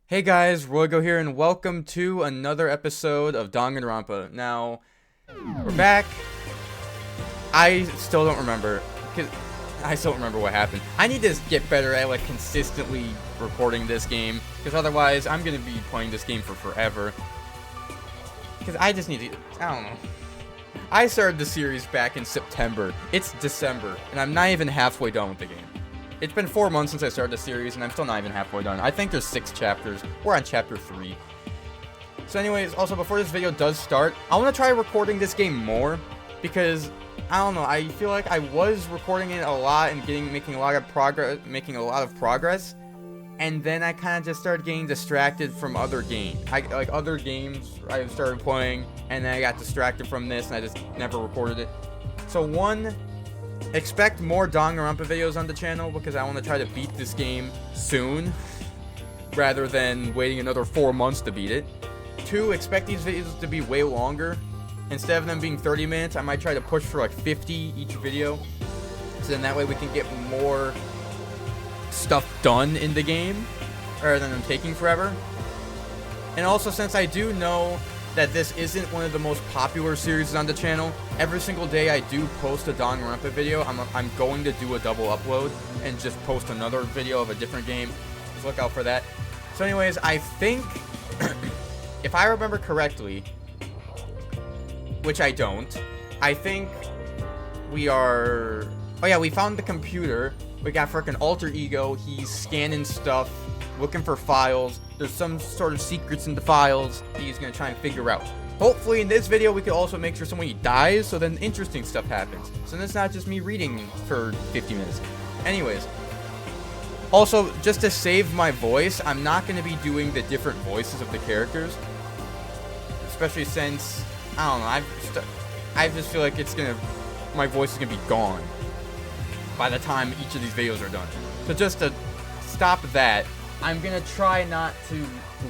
Hey guys, Roygo here, and welcome to another episode of Danganronpa. Now, we're back. I still don't remember, because I still don't remember what happened. I need to get better at, consistently recording this game, because otherwise I'm going to be playing this game for forever. Because I just need to, I don't know. I started the series back in September. It's December, and I'm not even halfway done with the game. It's been 4 months since I started the series, and I'm still not even halfway done. I think there's 6 chapters. We're on chapter 3. So anyways, also before this video does start, I want to try recording this game more, because, I don't know, I feel like I was recording it a lot and making a lot of progress, and then I kind of just started getting distracted from other games. Other games I started playing, and then I got distracted from this, and I just never recorded it. So expect more Danganronpa videos on the channel, because I want to try to beat this game soon, rather than waiting another 4 months to beat it. 2, expect these videos to be way longer. Instead of them being 30 minutes, I might try to push for like 50 each video, so then that way we can get more stuff done in the game, rather than them taking forever. And also, since I do know that this isn't one of the most popular series on the channel, every single day I do post a Danganronpa video, I'm going to do a double upload and just post another video of a different game. Just look out for that. So anyways, I think, if I remember correctly, which I don't, I think we are, oh yeah, we found the computer. We got frickin' alter ego. He's scanning stuff, looking for files. There's some sort of secrets in the files that he's gonna try and figure out. Hopefully in this video we can also make sure somebody dies, so then interesting stuff happens. So then it's not just me reading for 50 minutes. Anyways, also, just to save my voice, I'm not gonna be doing the different voices of the characters. Especially since, I don't know, I just feel like my voice is gonna be gone by the time each of these videos are done. So just to stop that, I'm gonna try not to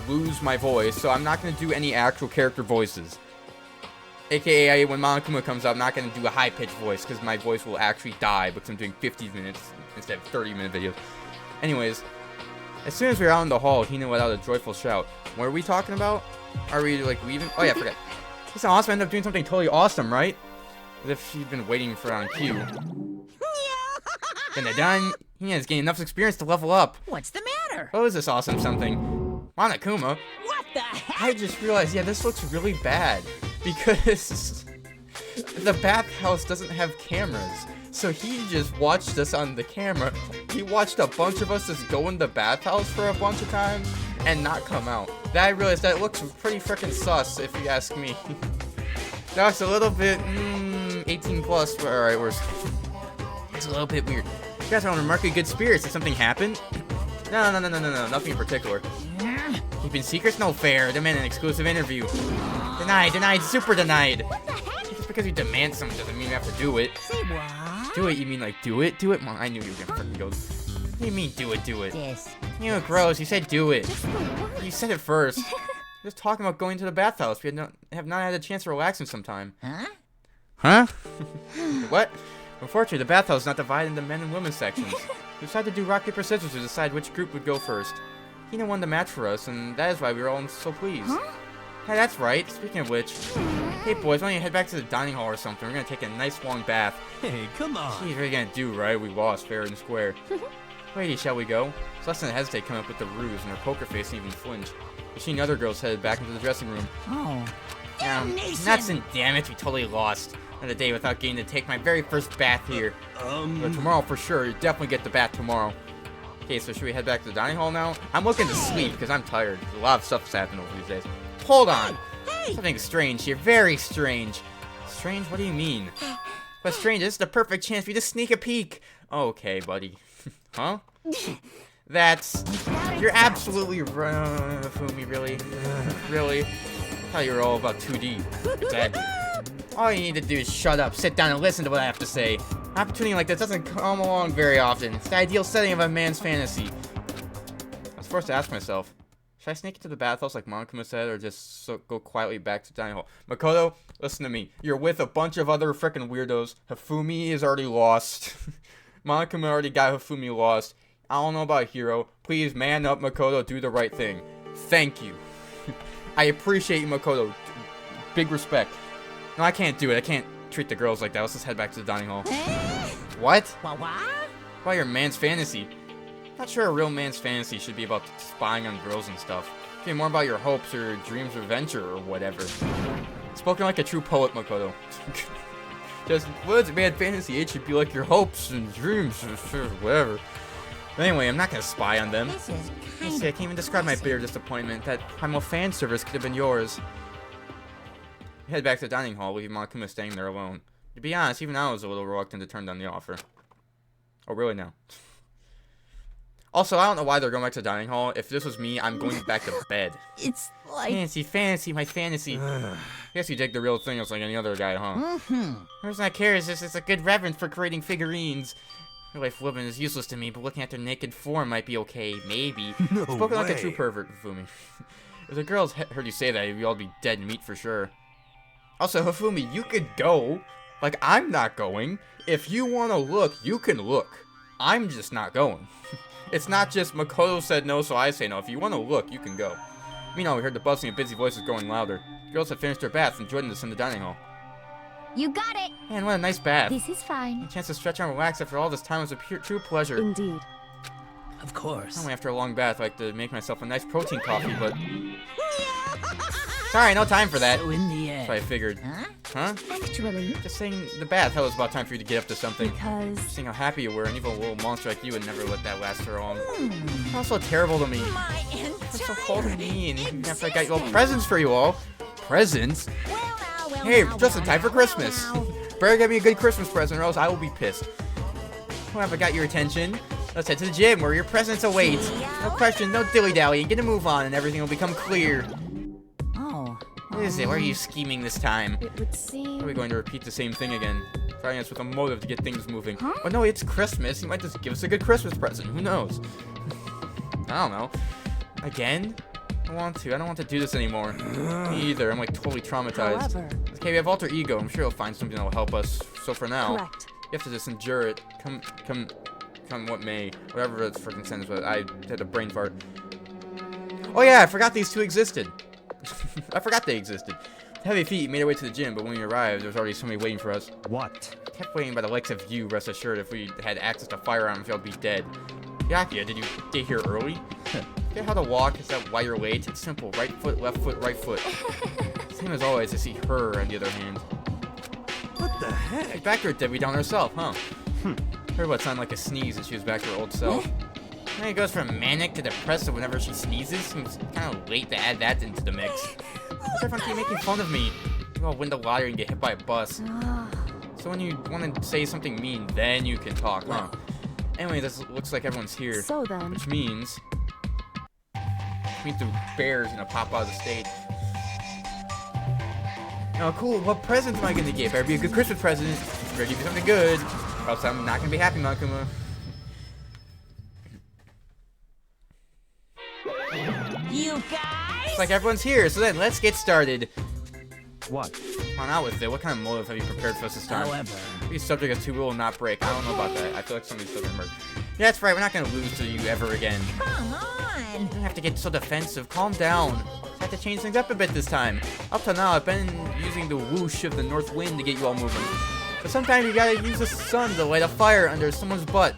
lose my voice, so I'm not gonna do any actual character voices. AKA, when Monokuma comes up, I'm not gonna do a high-pitched voice, because my voice will actually die, because I'm doing 50 minutes instead of 30-minute videos. Anyways, as soon as we were out in the hall, Hina let out a joyful shout. What are we talking about? Are we, leaving? Oh yeah, I forgot. This is awesome. I ended up doing something totally awesome, right? As if she'd been waiting for it on cue. Then they're done. Hina's gained enough experience to level up. What's the matter? What is this awesome something? Monokuma? What the heck? I just realized, yeah, this looks really bad. Because the bathhouse doesn't have cameras. So he just watched us on the camera. He watched a bunch of us just go in the bathhouse for a bunch of times and not come out. Then I realized that looks pretty freaking sus, if you ask me. That's a little bit, 18 plus, but alright, it's a little bit weird. You guys are on remarkably good spirits. Did something happen? No, nothing in particular. Keeping secrets? No fair. Demand an exclusive interview. Denied, super denied. What the heck? Just because you demand something doesn't mean you have to do it. Say what? Do it, you mean do it? Do it? Mom, I knew you were gonna freaking go. What do you mean do it? This. You know, gross, you said do it. Just the word. You said it first. Just talking about going to the bathhouse. We have not had a chance to relax in some time. Huh? Huh? What? Unfortunately, the bathhouse is not divided into men and women sections. We decided to do rock, paper, scissors to decide which group would go first. Hina won the match for us, and that is why we were all so pleased. Huh? Hey, that's right. Speaking of which, hey boys, why don't you head back to the dining hall or something? We're gonna take a nice long bath. Hey, come on. Geez, what are you gonna do, right? We lost fair and square. Lady, shall we go? Celeste didn't hesitate coming up with the ruse, and her poker face didn't even flinch. She and the other girls headed back into the dressing room. Oh. Nuts and damn it, we totally lost. Another day without getting to take my very first bath here. But tomorrow for sure, you definitely get the bath tomorrow. Okay, so should we head back to the dining hall now? I'm looking to sleep because I'm tired. There's a lot of stuff that's happened over these days. Hold on! Hey! Something strange here, very strange. Strange? What do you mean? But strange, this is the perfect chance for you to sneak a peek. Okay, buddy. Huh? You're absolutely wrong, Fumi, really? Really? I thought you were all about 2D. Exactly. All you need to do is shut up, sit down, and listen to what I have to say. An opportunity like this doesn't come along very often. It's the ideal setting of a man's fantasy. I was forced to ask myself, should I sneak into the bathhouse like Monokuma said, or just go quietly back to the dining hall? Makoto, listen to me. You're with a bunch of other frickin' weirdos. Hifumi is already lost. Monokuma already got Hifumi lost. I don't know about Hiro. Please, man up, Makoto. Do the right thing. Thank you. I appreciate you, Makoto. Big respect. No, I can't do it. I can't treat the girls like that. Let's just head back to the dining hall. What? What? About your man's fantasy. Not sure a real man's fantasy should be about spying on girls and stuff. It should be more about your hopes or dreams of adventure or whatever. Spoken like a true poet, Makoto. Just, what's man fantasy? It should be like your hopes and dreams or whatever. But anyway, I'm not gonna spy on them. This is I kind can't even describe my bitter disappointment that Primal fan service could have been yours. We head back to the dining hall, leaving Monokuma staying there alone. To be honest, even I was a little reluctant to turn down the offer. Oh, really now? Also, I don't know why they're going back to the dining hall. If this was me, I'm going back to bed. It's like... Fantasy, my fantasy. I guess you take the real thing as like any other guy, huh? The reason I care is it's a good reverence for creating figurines. Real life living is useless to me, but looking at their naked form might be okay. Maybe. No Spoken like a way. true pervert, Hifumi. If the girls heard you say that, you'd all be dead meat for sure. Also, Hifumi, you could go. Like, I'm not going. If you want to look, you can look. I'm just not going. It's not just Makoto said no, so I say no. If you want to look, you can go. Meanwhile, we heard the bustling and busy voices growing louder. The girls had finished their baths and joined us in the dining hall. You got it. Man, what a nice bath. This is fine. A chance to stretch out and relax after all this time was a true pleasure. Indeed. Of course. Only after a long bath, I like to make myself a nice protein coffee, but... Sorry, no time for that. So in the That's what I end... figured. Huh? Huh? Actually, Just saying the bath. Hell, it was about time for you to get up to something. because Seeing how happy you were, and even a little monster like you would never let that last for long. You're so terrible to me. My entire You're so cold and mean. Even after I got you all presents for you all. Presents? Hey, just in time for Christmas. Better get me a good Christmas present or else I will be pissed. Well, have I got your attention? Let's head to the gym where your presents await. No question, no dilly-dally. Get a move on and everything will become clear. Oh. What is it? Why are you scheming this time? it would seem... Are we going to repeat the same thing again? Trying us with a motive to get things moving. Huh? But no, it's Christmas. You might just give us a good Christmas present. Who knows? I don't know. Again? I don't want to do this anymore. Me either. I'm like totally traumatized. However, Okay, we have alter ego. I'm sure he'll find something that will help us. So for now, correct. you have to just endure it. Come what may. Whatever its freaking sentence was. I had a brain fart. Oh yeah, I forgot these two existed. I forgot they existed. With heavy feet made our way to the gym, but when we arrived, there was already somebody waiting for us. What? Kept waiting by the likes of you, rest assured, if we had access to firearms, we'd be dead. Yakia, did you get here early? Get how to walk, is that why you're late? It's simple, right foot, right foot. Same as always, I see her on the other hand. What the heck? She's back to her Debbie Downer herself, huh? Heard what sounded like a sneeze and she was back to her old self. Then it goes from manic to depressive whenever she sneezes. Seems kind of late to add that into the mix. Why's everyone keep making fun of me? Maybe I'll win the lottery and get hit by a bus. So when you want to say something mean, then you can talk, huh? Anyway, this looks like everyone's here. So then, Which means the bear's gonna pop out of the stage. Oh, cool. What present am I gonna get? Better be a good Christmas present. Better give me something good. Or else I'm not gonna be happy, Monokuma. You guys? Looks like everyone's here, so then let's get started. What? Come on out with it. What kind of motive have you prepared for us this time? However... These subject as two will not break. I don't know about that. I feel like somebody's still gonna murder. Yeah, that's right. We're not gonna lose to you ever again. Come on! You don't have to get so defensive. Calm down. I have to change things up a bit this time. Up till now, I've been using the whoosh of the north wind to get you all moving. But sometimes you gotta use the sun to light a fire under someone's butt.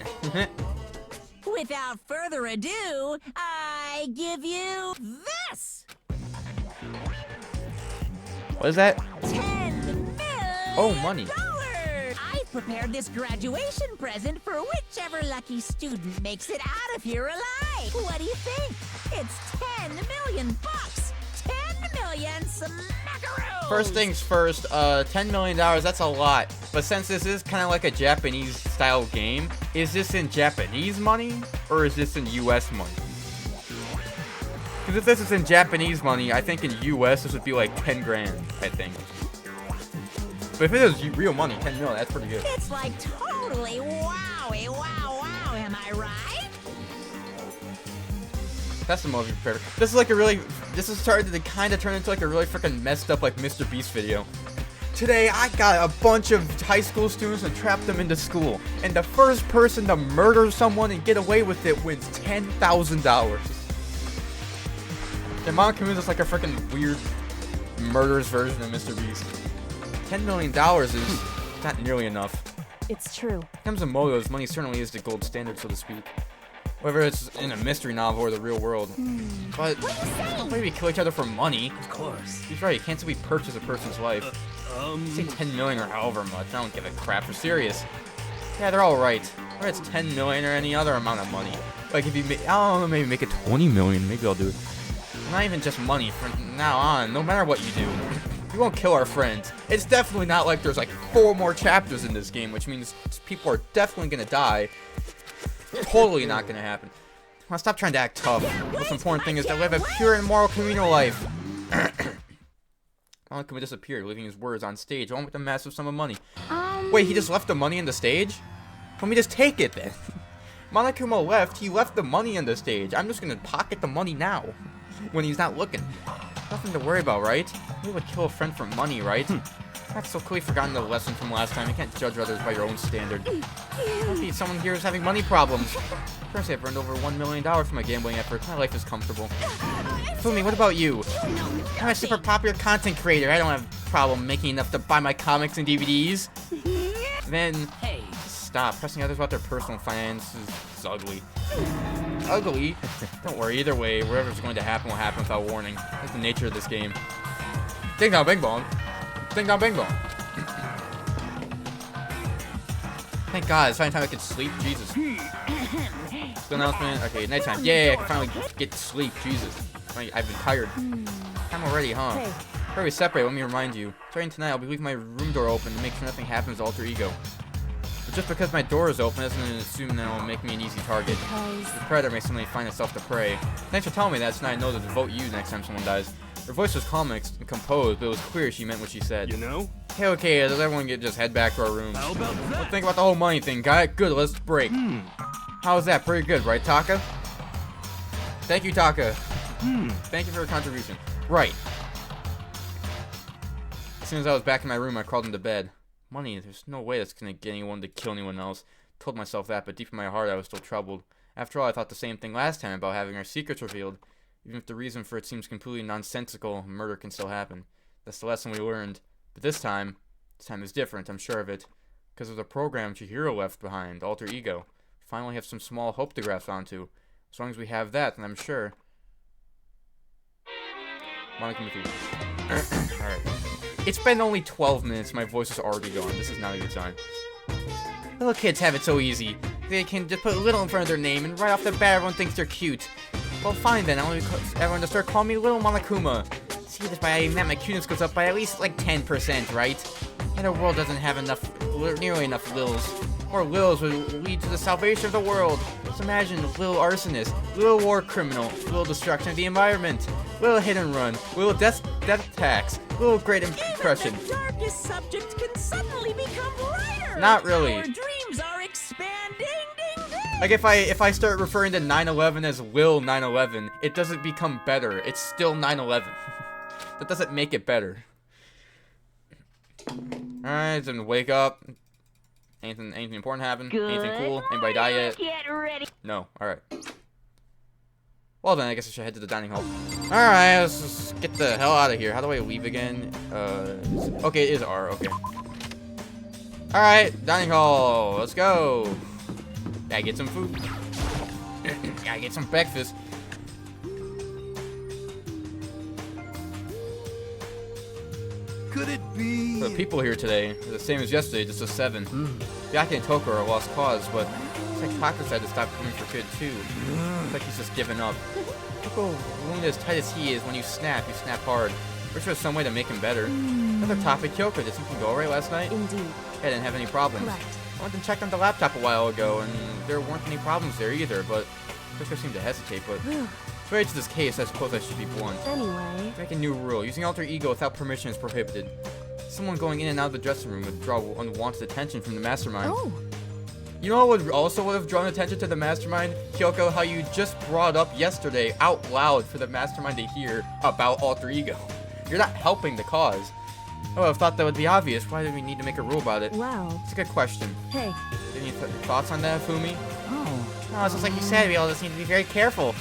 Without further ado, I give you this! What is that? 10 million Oh, money. dollars! I've prepared this graduation present for whichever lucky student makes it out of here alive. What do you think? It's 10 million bucks! 10 million smackaroos! First things first, $10 million, that's a lot. But since this is kind of like a Japanese style game, is this in Japanese money or is this in US money? Because if this is in Japanese money, I think in US this would be like 10 grand, I think. But if it is real money, 10 million, that's pretty good. It's like totally wowie, wow, am I right? That's the most prepared. This is like a really, this is starting to kind of turn into like a really freaking messed up like Mr. Beast video. Today I got a bunch of high school students and trapped them into school. And the first person to murder someone and get away with it wins $10,000. And Monokuma is just like a freaking weird murderous version of Mr. Beast. $10 million is not nearly enough. It's true. When it comes to motos, money certainly is the gold standard, so to speak. Whether it's in a mystery novel or the real world. But nobody we kill each other for money. Of course. He's right, you can't simply purchase a person's life. Say 10 million or however much, I don't give a crap, for serious. Yeah, they're all right. Whether it's 10 million or any other amount of money. Like if you I don't know, maybe make it 20 million, maybe I'll do it. Not even just money from now on, no matter what you do. We won't kill our friends. It's definitely not like there's like 4 more chapters in this game, which means people are definitely gonna die. Totally not gonna happen. Well, stop trying to act tough. The most important thing is to live a pure and moral communal life. Monokuma disappeared, leaving his words on stage, along with a massive sum of money. Wait, he just left the money in the stage? Let me just take it then. Monokuma left, he left the money in the stage. I'm just gonna pocket the money now. When he's not looking. Nothing to worry about, right? You would kill a friend for money, right? I've so clearly forgotten the lesson from last time. You can't judge others by your own standard. Maybe someone here is having money problems. First, I've earned over $1 million from my gambling efforts. My life is comfortable. Fumi, what about you? I'm a super popular content creator. I don't have a problem making enough to buy my comics and DVDs. Then, hey, stop. Pressing others about their personal finances is ugly. Ugly? Don't worry, either way, whatever's going to happen will happen without warning. That's the nature of this game. Ding dong bing bong. Ding dong bing bong. Thank God, it's finally time I can sleep. Jesus. Still announcement? Okay, nighttime. Yay, I can finally get to sleep. Jesus. I've been tired. Time already, huh? Hey. Before we separate, let me remind you. Starting tonight, I'll be leaving my room door open to make sure nothing happens to Alter Ego. But just because my door is open doesn't assume that it will make me an easy target. The predator may suddenly find itself to prey. Thanks for telling me that, so now I know to devote you next time someone dies. Her voice was calm and composed, but it was clear she meant what she said. You know? Okay, does everyone just head back to our rooms? How about that? Don't think about the whole money thing, got it? Good, let's break. How's that? Pretty good, right, Taka? Thank you, Taka. Thank you for your contribution. Right. As soon as I was back in my room, I crawled into bed. Money, there's no way that's gonna get anyone to kill anyone else. Told myself that, but deep in my heart, I was still troubled. After all, I thought the same thing last time about having our secrets revealed. Even if the reason for it seems completely nonsensical, murder can still happen. That's the lesson we learned. But this time is different, I'm sure of it. Because of the program Chihiro left behind, Alter Ego. We finally have some small hope to grasp onto. As long as we have that, then I'm sure. Monokuma 3. Alright. It's been only 12 minutes, my voice is already gone. This is not a good sign. Little kids have it so easy. They can just put a little in front of their name, and right off the bat, everyone thinks they're cute. Well, fine then. I want everyone to start calling me Little Monokuma. See, this by that my cuteness goes up by at least like 10%, right? And the world doesn't have nearly enough Lils. More Lils would lead to the salvation of the world. Just imagine Lil Arsonist, Lil War Criminal, Lil Destruction of the Environment, Lil Hit and Run, Lil Death Tax, Lil Great Impression. Even the darkest subject can suddenly become brighter. Not really. Our dreams are expanding. Ding, ding. Like if I start referring to 9/11 as Lil 9/11, it doesn't become better. It's still 9/11. That doesn't make it better. Alright, then wake up. Anything important happen? Anything cool? Anybody die yet? Get ready. No. Alright. Well then, I guess I should head to the dining hall. Alright, let's just get the hell out of here. How do I leave again? Okay, it is R. Okay. Alright, dining hall. Let's go. Gotta get some food. Gotta get some breakfast. Could it be? The people here today are the same as yesterday, just a 7. Yaki and Toko are a lost cause, but it's like Taka decided to stop coming for good too. It's like he's just given up. Toko, wound as tight as he is, when you snap hard. Wish there was some way to make him better. Another topic, Kyoko, did something go alright last night? Indeed. I didn't have any problems. Correct. I went and checked on the laptop a while ago, and there weren't any problems there either, but Toko seemed to hesitate, but related to this case, I suppose I should be blunt. Anyway. Make a new rule. Using Alter Ego without permission is prohibited. Someone going in and out of the dressing room would draw unwanted attention from the mastermind. Oh. You know what would have drawn attention to the mastermind? Kyoko, how you just brought up yesterday out loud for the mastermind to hear about Alter Ego. You're not helping the cause. I would have thought that would be obvious. Why do we need to make a rule about it? Wow. It's a good question. Hey. Any thoughts on that, Fumi? Oh. No, it's just like you said, we all just need to be very careful.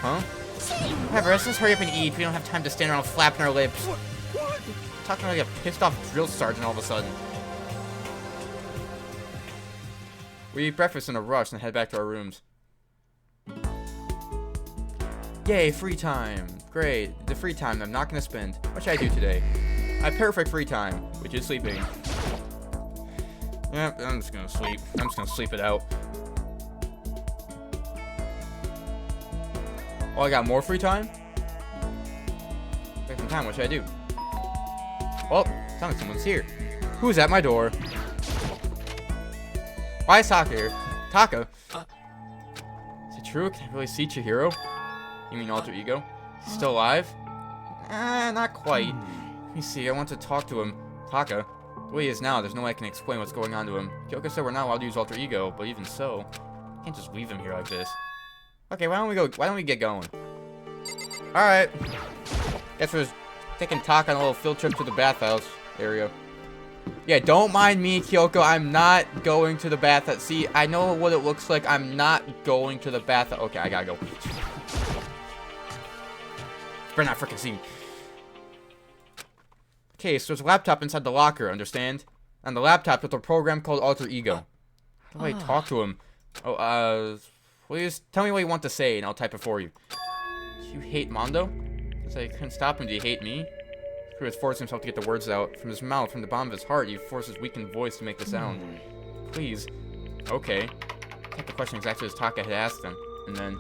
Huh? Say Whatever, let's just hurry up and eat. We don't have time to stand around flapping our lips. What? Talking like a pissed off drill sergeant all of a sudden. We eat breakfast in a rush and head back to our rooms. Yay, free time. Great. The free time I'm not going to spend. What should I do today? My perfect free time, which is sleeping. Yep, I'm just going to sleep. I'm just going to sleep it out. Oh, I got more free time? Got some time. What should I do? Well, sounds like someone's here. Who's at my door? Why is Taka here? Taka? Is it true? Can I really see Chihiro? You mean alter ego? He's still alive? Not quite. Let me see, I want to talk to him. Taka. The way he is now, there's no way I can explain what's going on to him. Kyoko said we're not allowed to use alter ego, but even so, I can't just leave him here like this. Okay, why don't we get going? Alright. Guess we're taking Taka on a little field trip to the bathhouse area. Yeah, don't mind me, Kyoko. I'm not going to the bathhouse. See, I know what it looks like. I'm not going to the bathhouse. Okay, I gotta go. Better not freaking see me. Okay, so there's a laptop inside the locker, understand? On the laptop, there's a program called Alter Ego. How do I talk to him? Oh, please tell me what you want to say, and I'll type it for you. Do you hate Mondo? Since I couldn't stop him, do you hate me? He was forcing himself to get the words out. From his mouth, from the bottom of his heart, he forced his weakened voice to make the sound. Please. Okay. Type the question exactly as Taka had asked him. And then...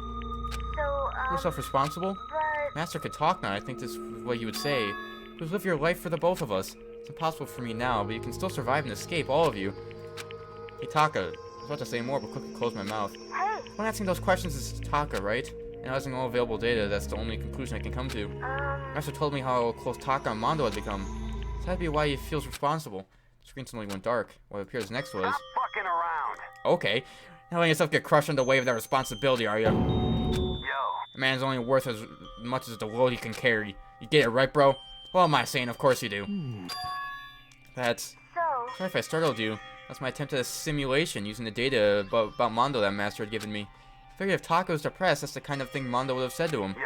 You're self-responsible? Master could talk now. I think this is what you would say. Please live your life for the both of us. It's impossible for me now, but you can still survive and escape, all of you. Hey, Taka. I was about to say more, but quickly closed my mouth. When asking those questions is Taka, right? Analyzing all available data, that's the only conclusion I can come to. Master told me how close Taka and Mondo had become. So that'd be why he feels responsible. The screen suddenly went dark. What appears next was... Stop fucking around. Okay. Not letting yourself get crushed under the weight of that responsibility, are you? Yo. A man's only worth as much as the load he can carry. You get it right, bro? What am I saying? Of course you do. That's... Sorry if I startled you. That's my attempt at a simulation using the data about Mondo that Master had given me. I figured if Taka was depressed, that's the kind of thing Mondo would have said to him. Yo.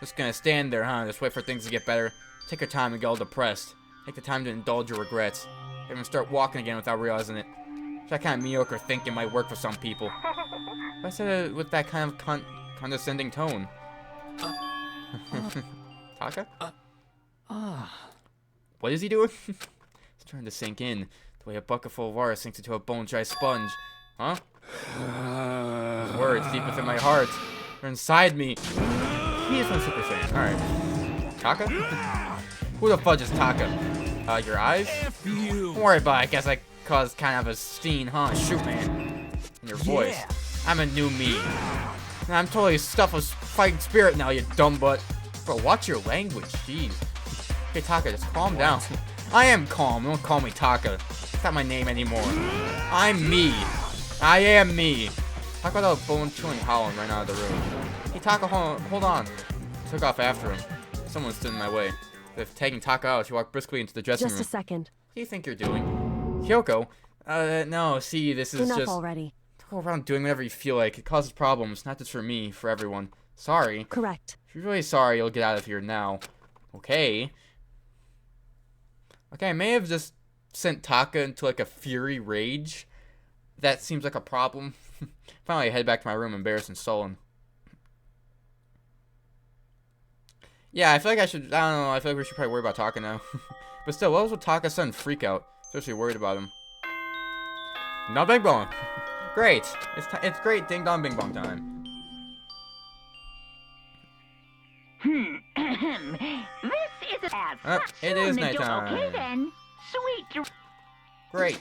Just gonna stand there, huh? Just wait for things to get better. Take your time and get all depressed. Take the time to indulge your regrets. Even start walking again without realizing it. That kind of mediocre thinking might work for some people. But I said it with that kind of condescending tone. Taka? What is he doing? It's trying to sink in. The way a bucket full of water sinks into a bone-dry sponge. Huh? Those words deep within my heart. They're inside me. He is one Super Saiyan. Alright. Taka? Who the fudge is Taka? Your eyes? F you. Don't worry about it. I guess I caused kind of a scene, huh? Shoot, man. And your voice. Yeah. I'm a new me. And I'm totally stuffed with fighting spirit now, you dumb butt. Bro, watch your language. Jeez. Hey, Taka, just calm down. I am calm. Don't call me Taka. It's not my name anymore. I'm me. I am me. Talk about a bone-chilling howling right out of the room. Hey, Taka, hold on. I took off after him. Someone stood in my way. With taking Taka out, she walked briskly into the dressing room. Just a second. What do you think you're doing? Kyoko? No, see, this is Enough just... already. Don't go around doing whatever you feel like. It causes problems, not just for me, for everyone. Sorry. Correct. If you're really sorry, you'll get out of here now. Okay. Okay, I may have just sent Taka into, like, a fury rage. That seems like a problem. Finally, I head back to my room, embarrassed and sullen. Yeah, I feel like I should... I don't know, I feel like we should probably worry about Taka now. But still, what was with Taka's sudden freak out? Especially worried about him. No bing bong. Great. It's great ding dong bing bong time. This is a It is nighttime. Okay then. Sweet. Great.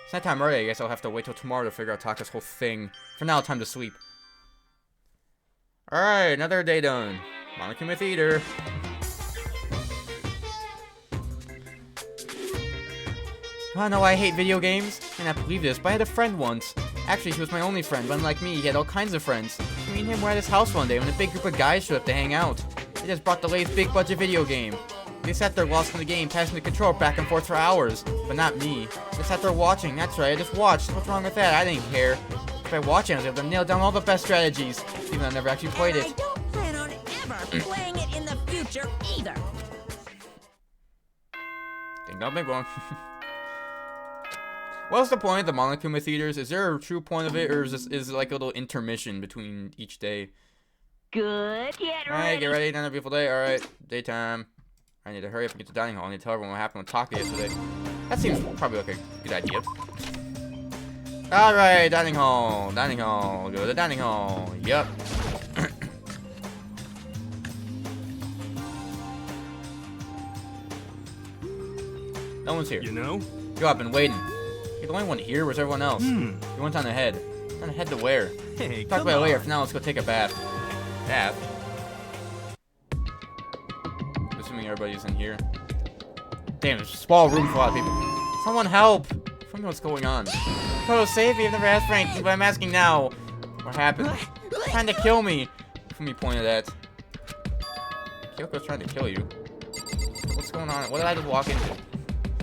It's nighttime already. I guess I'll have to wait till tomorrow to figure out Taka's whole thing. For now, time to sleep. Alright, another day done. Monokuma Theater. You wanna know why I hate video games? I cannot believe this, but I had a friend once. Actually, he was my only friend, but unlike me, he had all kinds of friends. Me and him were at his house one day when a big group of guys showed up to hang out. They just brought the latest big budget video game. They sat there lost in the game, passing the controller back and forth for hours. But not me. They sat there watching, that's right, I just watched. What's wrong with that? I didn't care. By watching, I was able to nail down all the best strategies, even though I never actually played I it. don't plan on never playing it in the future either. Think not big one. What's the point of the Monokuma theaters? Is there a true point of it, or is it like a little intermission between each day? Good, get Alright, ready. get ready, another beautiful day. Alright, daytime. I need to hurry up and get to the dining hall. I need to tell everyone what happened with Taka yesterday. That seems probably like a good idea. Alright, dining hall. Dining hall. Go to the dining hall. Yup. No one's here. You know? Yo, I've been waiting. You're the only one here. Where's everyone else? You went on ahead. On ahead to where? Hey, Talk come about it later. on. For now, let's go take a bath. Bath? Assuming everybody's in here. Damn, there's a small room for a lot of people. Someone help! Tell me what's going on. Oh, save me. I've never asked for anything, but I'm asking now. What happened? Trying to kill me. Fumi pointed at. Kyoko's trying to kill you. What's going on? What did I just walk into?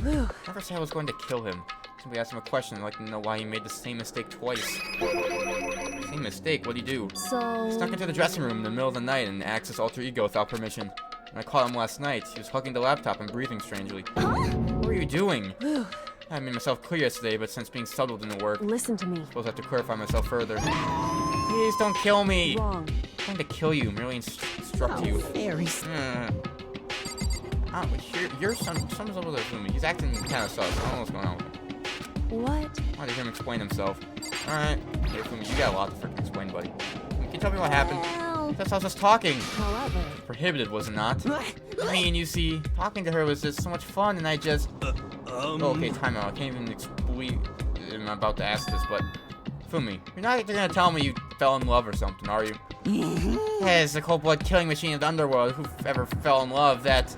Never said I was going to kill him. Somebody asked him a question. I'd like to know why he made the same mistake twice. Same mistake? What'd he do? So... He snuck into the dressing room in the middle of the night and accessed alter ego without permission. When I caught him last night, he was hugging the laptop and breathing strangely. What were you doing? I made myself clear yesterday, but since being subtle didn't work, Listen to me. I suppose I have to clarify myself further. Please don't kill me! Wrong. I'm trying to kill you, merely instruct you. Very Your son, someone's over there with me. He's acting kind of sus. I don't know what's going on with him. What? I wanted to hear him explain himself. Alright. Hey, Fumi, you got a lot to freaking explain, buddy. Can you tell me what happened? Well... That's how I was just talking. However... Prohibited, was it not? I mean, you see, talking to her was just so much fun, and I just... Okay, time out. I can't even explain... I'm about to ask this, but... Fumi, you're not gonna tell me you fell in love or something, are you? Yeah, it's the cold-blood killing machine of the underworld. Who ever fell in love? That...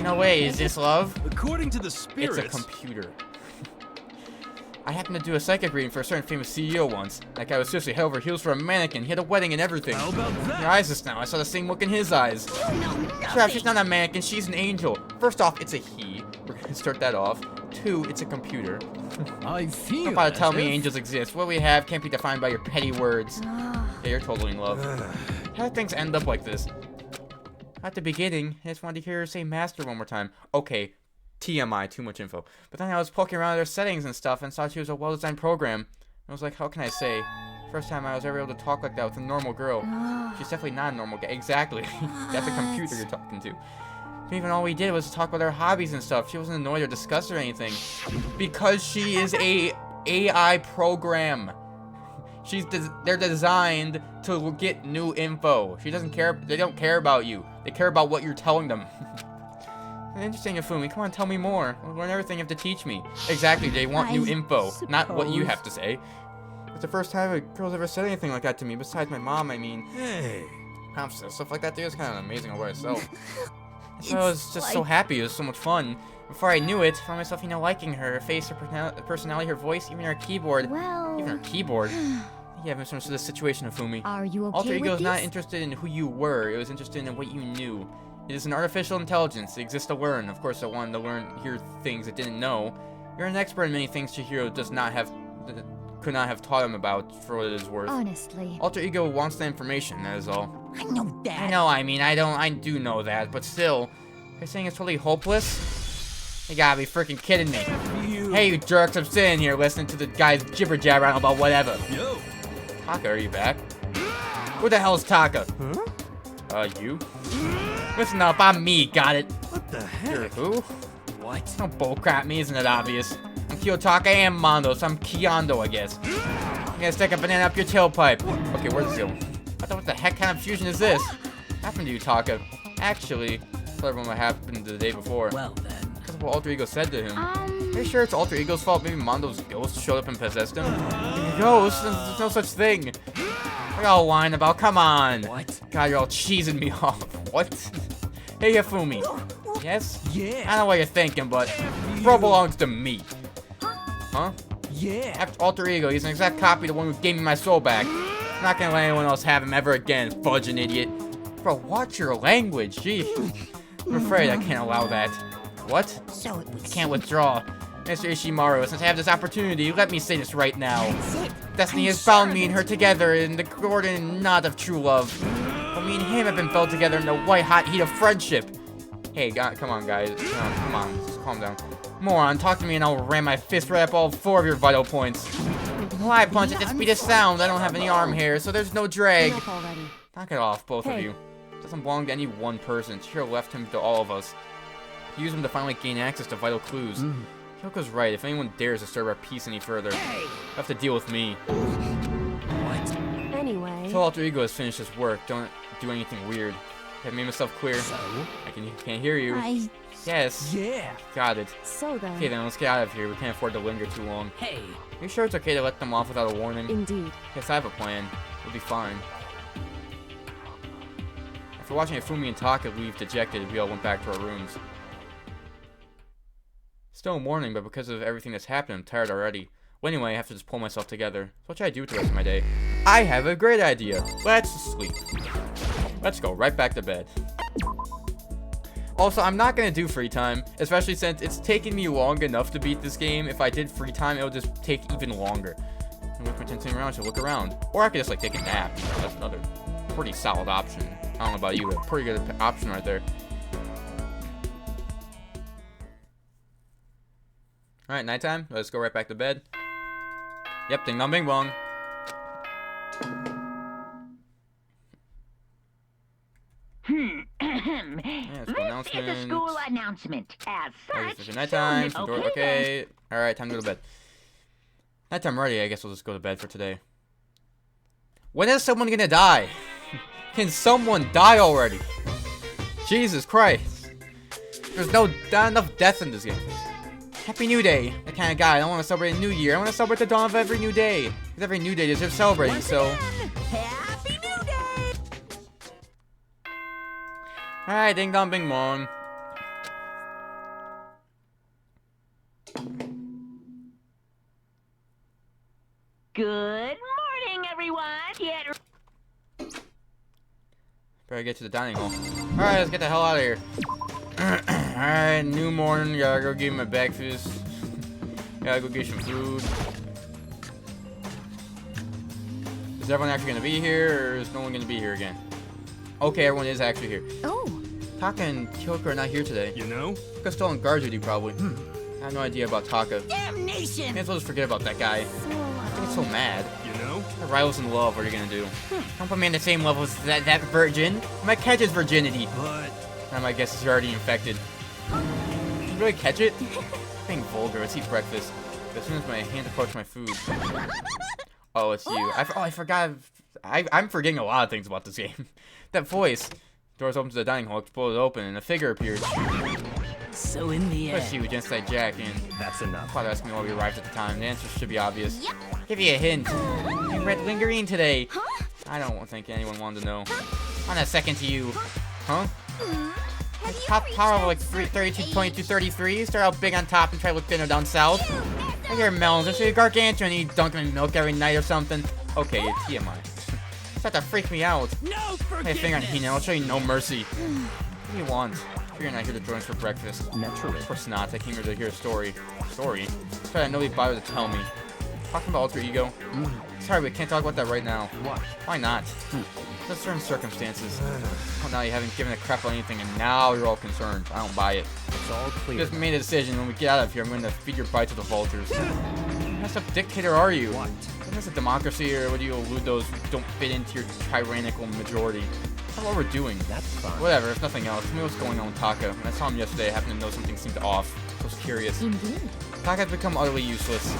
No way, is this love? According to the spirits... It's a computer. I happened to do a psychic reading for a certain famous CEO once. That guy was seriously head over heels for a mannequin. He had a wedding and everything. How about that? Your eyes just now. I saw the same look in his eyes. Sure, she's not a mannequin. She's an angel. First off, it's a he. We're gonna start that off. Two, it's a computer. I feel Don't bother as telling me if- angels exist. What we have can't be defined by your petty words. Yeah, you're totally in love. How did things end up like this? At the beginning, I just wanted to hear her say master one more time. Okay, TMI, too much info. But then I was poking around their settings and stuff and saw she was a well-designed program. I was like, how can I say? First time I was ever able to talk like that with a normal girl. She's definitely not a normal guy. Exactly. That's a computer you're talking to. Even all we did was talk about our hobbies and stuff. She wasn't annoyed or disgusted or anything. Because she is a AI program. They're designed to get new info. She doesn't care. They don't care about you. They care about what you're telling them. Interesting, Ifumi. Come on, tell me more. I'll learn everything you have to teach me. Exactly, they want new info, not what you have to say. It's the first time a girl's ever said anything like that to me, besides my mom, I mean. Hey. Stuff like that, dude, is kind of amazing all by itself. So I was just so happy. It was so much fun. Before I knew it, I found myself, liking her face, her personality, her voice, even her keyboard. Well... Even her keyboard. Yeah, I've misunderstood the situation, Ifumi. Are you okay Alter with ego is this? not interested in who you were. It was interested in what you knew. It is an artificial intelligence. It exists to learn. Of course, I wanted to hear things it didn't know. You're an expert in many things Chihiro could not have taught him about, for what it is worth. Honestly. Alter ego wants the information, that is all. I know that. I know, I do know that, but still. You're saying it's totally hopeless? You gotta be freaking kidding me. Hey, you jerks, I'm sitting here listening to the guy's jibber jabber on about whatever. Yo. Taka, are you back? Who the hell is Taka? You? Listen up, I'm me, got it. What the You're heck? who? What? Don't bullcrap me, isn't it obvious? I'm Kiyotaka and Mondo, so I'm Kiyondo, I guess. I'm gonna stick a banana up your tailpipe. Okay, where's this going? I thought, what the heck kind of fusion is this? What happened to you, Taka? Actually, tell everyone what happened the day before. Well then. Because of what Alter Ego said to him. Are you sure it's Alter Ego's fault? Maybe Mondo's ghost showed up and possessed him? Ghost? There's no such thing. What y'all whine about? Come on. What? God, you're all cheesing me off. What? Hey, Ifumi. Yes? Yeah. I know what you're thinking, but bro belongs to me. Huh? Yeah. After Alter Ego, he's an exact copy of the one who gave me my soul back. I'm not gonna let anyone else have him ever again, fudging idiot. Bro, watch your language, gee. I'm afraid I can't allow that. What? So it I was. can't withdraw. Mr. Ishimaru, since I have this opportunity, let me say this right now. That's it. Destiny I'm has bound sure me and her together in the golden knot of true love. But me and him have been felled together in the white-hot heat of friendship. Hey, come on, guys. Come on, just calm down. Moron, talk to me and I'll ram my fist right up all 4 of your vital points. Why punch at the speed of sound? I don't have any arm hair, so there's no drag. Enough already. Knock it off, both of you. It doesn't belong to any one person. Chihiro left him to all of us. Use him to finally gain access to vital clues. Kyoko's right. If anyone dares disturb our peace any further, they'll have to deal with me. What? Anyway. Until Alter Ego has finished his work, don't do anything weird. Have made myself clear. So? Can't hear you. Yes. Yeah. Got it. So then. Okay then, let's get out of here. We can't afford to linger too long. Hey. Are you sure it's okay to let them off without a warning? Indeed. Yes, I have a plan. We'll be fine. After watching Ifumi and Taka leave dejected, we all went back to our rooms. Still morning, but because of everything that's happened, I'm tired already. Well, anyway, I have to just pull myself together. So what should I do with the rest of my day? I have a great idea. Let's sleep. Let's go right back to bed. Also, I'm not going to do free time, especially since it's taken me long enough to beat this game. If I did free time, it would just take even longer. And with continuing around, I should look around. Or I could just, like, take a nap. That's another pretty solid option. I don't know about you, but pretty good option right there. Alright, nighttime. Let's go right back to bed. Yep, ding dong bing bong. This is a school announcement. As such, Nighttime. okay. Okay. Alright, time to go to bed. Nighttime ready. I guess we'll just go to bed for today. When is someone gonna die? Can someone die already? Jesus Christ. There's not enough death in this game. Happy New Day. The kind of guy. I don't want to celebrate a new year. I want to celebrate the dawn of every new day. Because every new day deserves celebrating, so... Happy New Day! Alright, ding dong bing bong. Good morning, everyone. Better get to the dining hall. Alright, let's get the hell out of here. Alright, new morning. Gotta go get my breakfast. Gotta go get some food. Is everyone actually gonna be here, or is no one gonna be here again? Okay, everyone is actually here. Oh. Taka and Kyoko are not here today. You know? Taka's still on guard duty, probably. I have no idea about Taka. Damnation! May as well just forget about that guy. I get so mad. You know? The rivals in love, what are you gonna do? Don't put me on the same level as that virgin. I might catch his virginity. But... I guess he's already infected. Did you really catch it? Being vulgar, let's eat breakfast. As soon as my hands approach my food. Oh, it's you. I forgot. I'm forgetting a lot of things about this game. That voice. Doors open to the dining hall, exploded open, and a figure appeared. So in the Push you end... against that jack, and... That's enough. Father asked me why we arrived at the time. The answer should be obvious. Yep. Give you a hint. You read Lingering today. I don't think anyone wanted to know. On a second to you. Huh? Top power of like 32, 22, 33. Start out big on top and try to look thinner down south. I hear melons. There's a gargantuan and eat dunking milk every night or something. Okay, it's TMI. Start to freak me out. No Hey, finger on forgiveness! Hina. I'll show you no mercy. What do you want? You're not here to join us for breakfast. Naturally. Of course not. I came here to hear a story. Story? Sorry, nobody bothered to tell me. Talking about Alter Ego? Sorry, we can't talk about that right now. What? Why not? There's certain circumstances. Oh, now you haven't given a crap about anything, and now you're all concerned. I don't buy it. It's all clear. Just made a decision. When we get out of here, I'm going to feed your bite to the vultures. What kind of dictator are you? What? Is this a democracy, or what do you elude those who don't fit into your tyrannical majority? That's what we're doing. That's fine. Whatever, if nothing else. Tell me what's going on with Taka. When I saw him yesterday, I happened to know something seemed off. I was curious. Indeed. Taka has become utterly useless.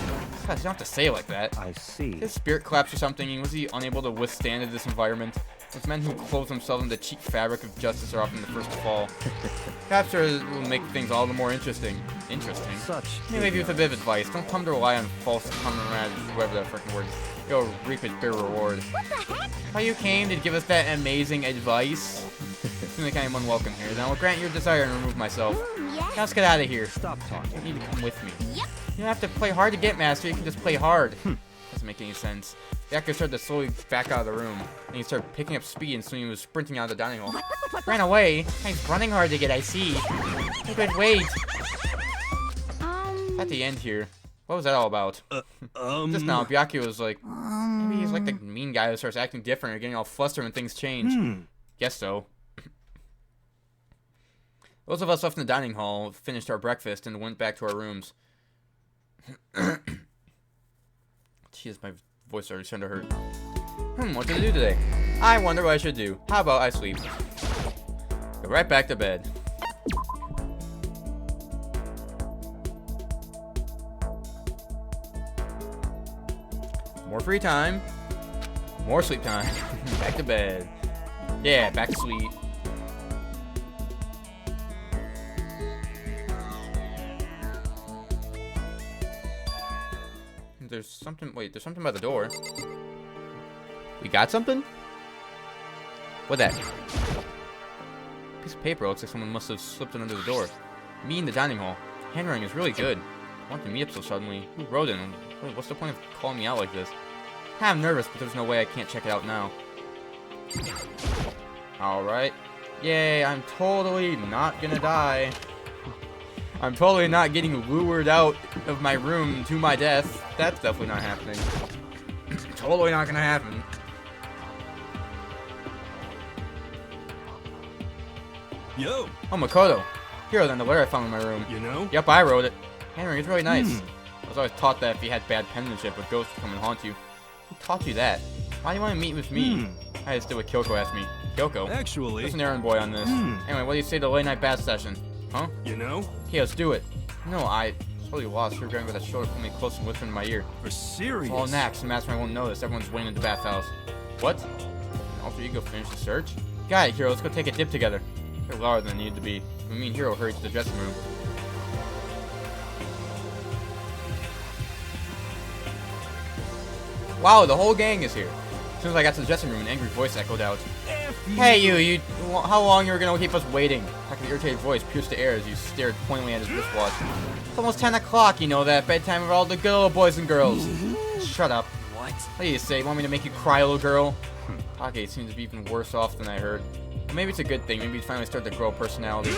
God, you don't have to say it like that. I see. His spirit collapsed or something. Was he unable to withstand in this environment? Those men who clothe themselves in the cheap fabric of justice are often the first to fall. Perhaps it will make things all the more interesting. Interesting? Such... Let me leave you with a bit of advice. Don't come to rely on false comrades, whoever that freaking word is. You'll reap its bitter reward. What the heck? Why you came to give us that amazing advice? Seems like I am unwelcome here. Then I will grant your desire and remove myself. Now Yes. let's get out of here. Stop talking. You need to come with me. Yep. You don't have to play hard to get master, you can just play hard. Doesn't make any sense. The actor started to slowly back out of the room, and he started picking up speed, and soon he was sprinting out of the dining hall. Ran away? He's running hard to get, I see. Hey, but wait. At the end here. What was that all about? Just now, Byakuya was like, maybe he's like the mean guy who starts acting different or getting all flustered when things change. Guess so. Those of us left in the dining hall finished our breakfast and went back to our rooms. Jeez, my voice already starting to hurt. What to do today? I wonder what I should do. How about I sleep? Go right back to bed. More free time. More sleep time. Back to bed. Yeah, back to sleep. There's something. Wait, there's something by the door. We got something? What that? Piece of paper. Looks like someone must have slipped it under the door. Me in the dining hall. Handwriting is really good. Why did me up so suddenly? Who wrote it? What's the point of calling me out like this? I'm nervous, but there's no way I can't check it out now. Alright. Yay, I'm totally not gonna die. I'm totally not getting lured out of my room to my death. That's definitely not happening. Totally not gonna happen. Yo, Oh, Makoto. Here then, the letter I found in my room. you know? Yep, I wrote it. Handwriting is really nice. I was always taught that if you had bad penmanship, a ghost would come and haunt you. Who taught you that? Why do you want to meet with me? I just did what Kyoko asked me. Kyoko? Actually, There's an errand boy on this. Anyway, what do you say to the late night bath session? Huh? you know? Okay, let's do it. No, I totally lost. You're grabbing by the shoulder, pulling me close and whispering in my ear. For serious? All knacks, the mastermind won't notice. Everyone's waiting at the bathhouse. What? Can Alter Ego finish the search? Got it, Hero. Let's go take a dip together. They're louder than they need to be. Me and Hero hurried to the dressing room. Wow, the whole gang is here. As soon as I got to the dressing room, an angry voice echoed out. Hey, you! How long you were gonna keep us waiting? An irritated voice pierced the air as you stared pointedly at his wristwatch. It's almost 10 o'clock, you know that. Bedtime of all the good little boys and girls. Shut up. What do you say? Want me to make you cry, little girl? Okay, seems to be even worse off than I heard. Well, maybe it's a good thing. Maybe you finally start to grow a personality.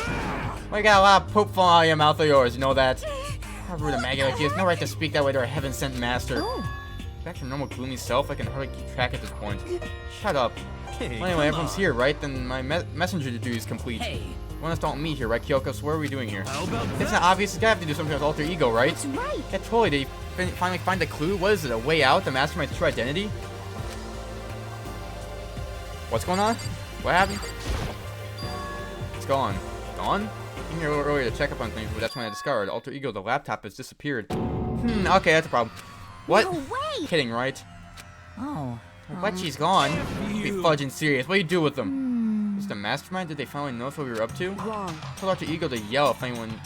Well, you got a lot of poop falling out of your mouth of yours, you know that? How rude a maggot like you has no right to speak that way to our heaven-sent master. Back to normal gloomy self, I can hardly keep track at this point. Shut up. Hey, Well, anyway, everyone's here, right? Then my messenger duty is complete. Hey, You want us to all meet here, right, Kyoko? So what are we doing here? how about It's that? not obvious. This guy have to do something with Alter Ego, right? That's right. Yeah, totally. Did he finally find a clue? What is it? A way out? The mastermind's true identity? What's going on? What happened? It's gone. Gone? I came here a little earlier to check up on things, but that's when I discovered Alter Ego, the laptop, has disappeared. Okay, that's a problem. What? No way. Kidding, right? Oh. What? She's gone? Be you. fudging serious. What do you do with them? Is the mastermind? Did they finally notice what we were up to? Wrong. Told Alter Ego to yell if anyone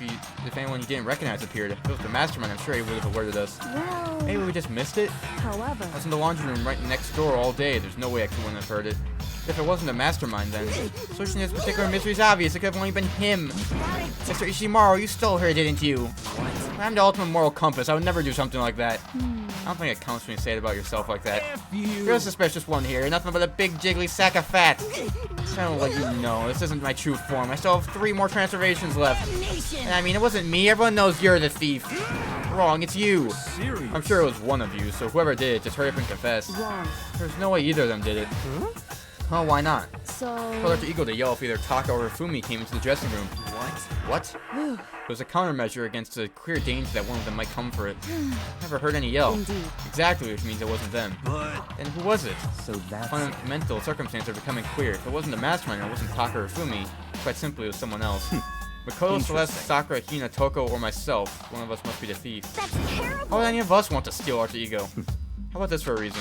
you didn't recognize appeared. If it was the mastermind, I'm sure he would have alerted us. Well, Maybe we just missed it. however, I was in the laundry room right next door all day. There's no way I wouldn't have heard it. If it wasn't the mastermind, then solution to this particular mystery is obvious. It could have only been him. Mr. Ishimaru, you stole her, didn't you? What? I'm the ultimate moral compass. I would never do something like that. I don't think it counts when you say it about yourself like that. You're a suspicious one here. Nothing but a big jiggly sack of fat. I don't let you know. This isn't my true form. I still have 3 more transformations left. And I mean, it wasn't me. Everyone knows you're the thief. Wrong, it's you. Serious? I'm sure it was one of you, so whoever did it, just hurry up and confess. wrong. There's no way either of them did it. Oh, why not? So, Told Alter Ego to yell if either Taka or Fumi came into the dressing room. What? It was a countermeasure against the clear danger that one of them might come for it. Never heard any yell. Indeed. Exactly, which means it wasn't them. But Then who was it? so that's Fundamental circumstances are becoming clear. If it wasn't the mastermind, it wasn't Taka or Fumi. Quite simply, it was someone else. Makoto, Celeste, Sakura, Hina, Toko, or myself. One of us must be the thief. that's terrible. How would any of us want to steal Alter Ego? How about this for a reason?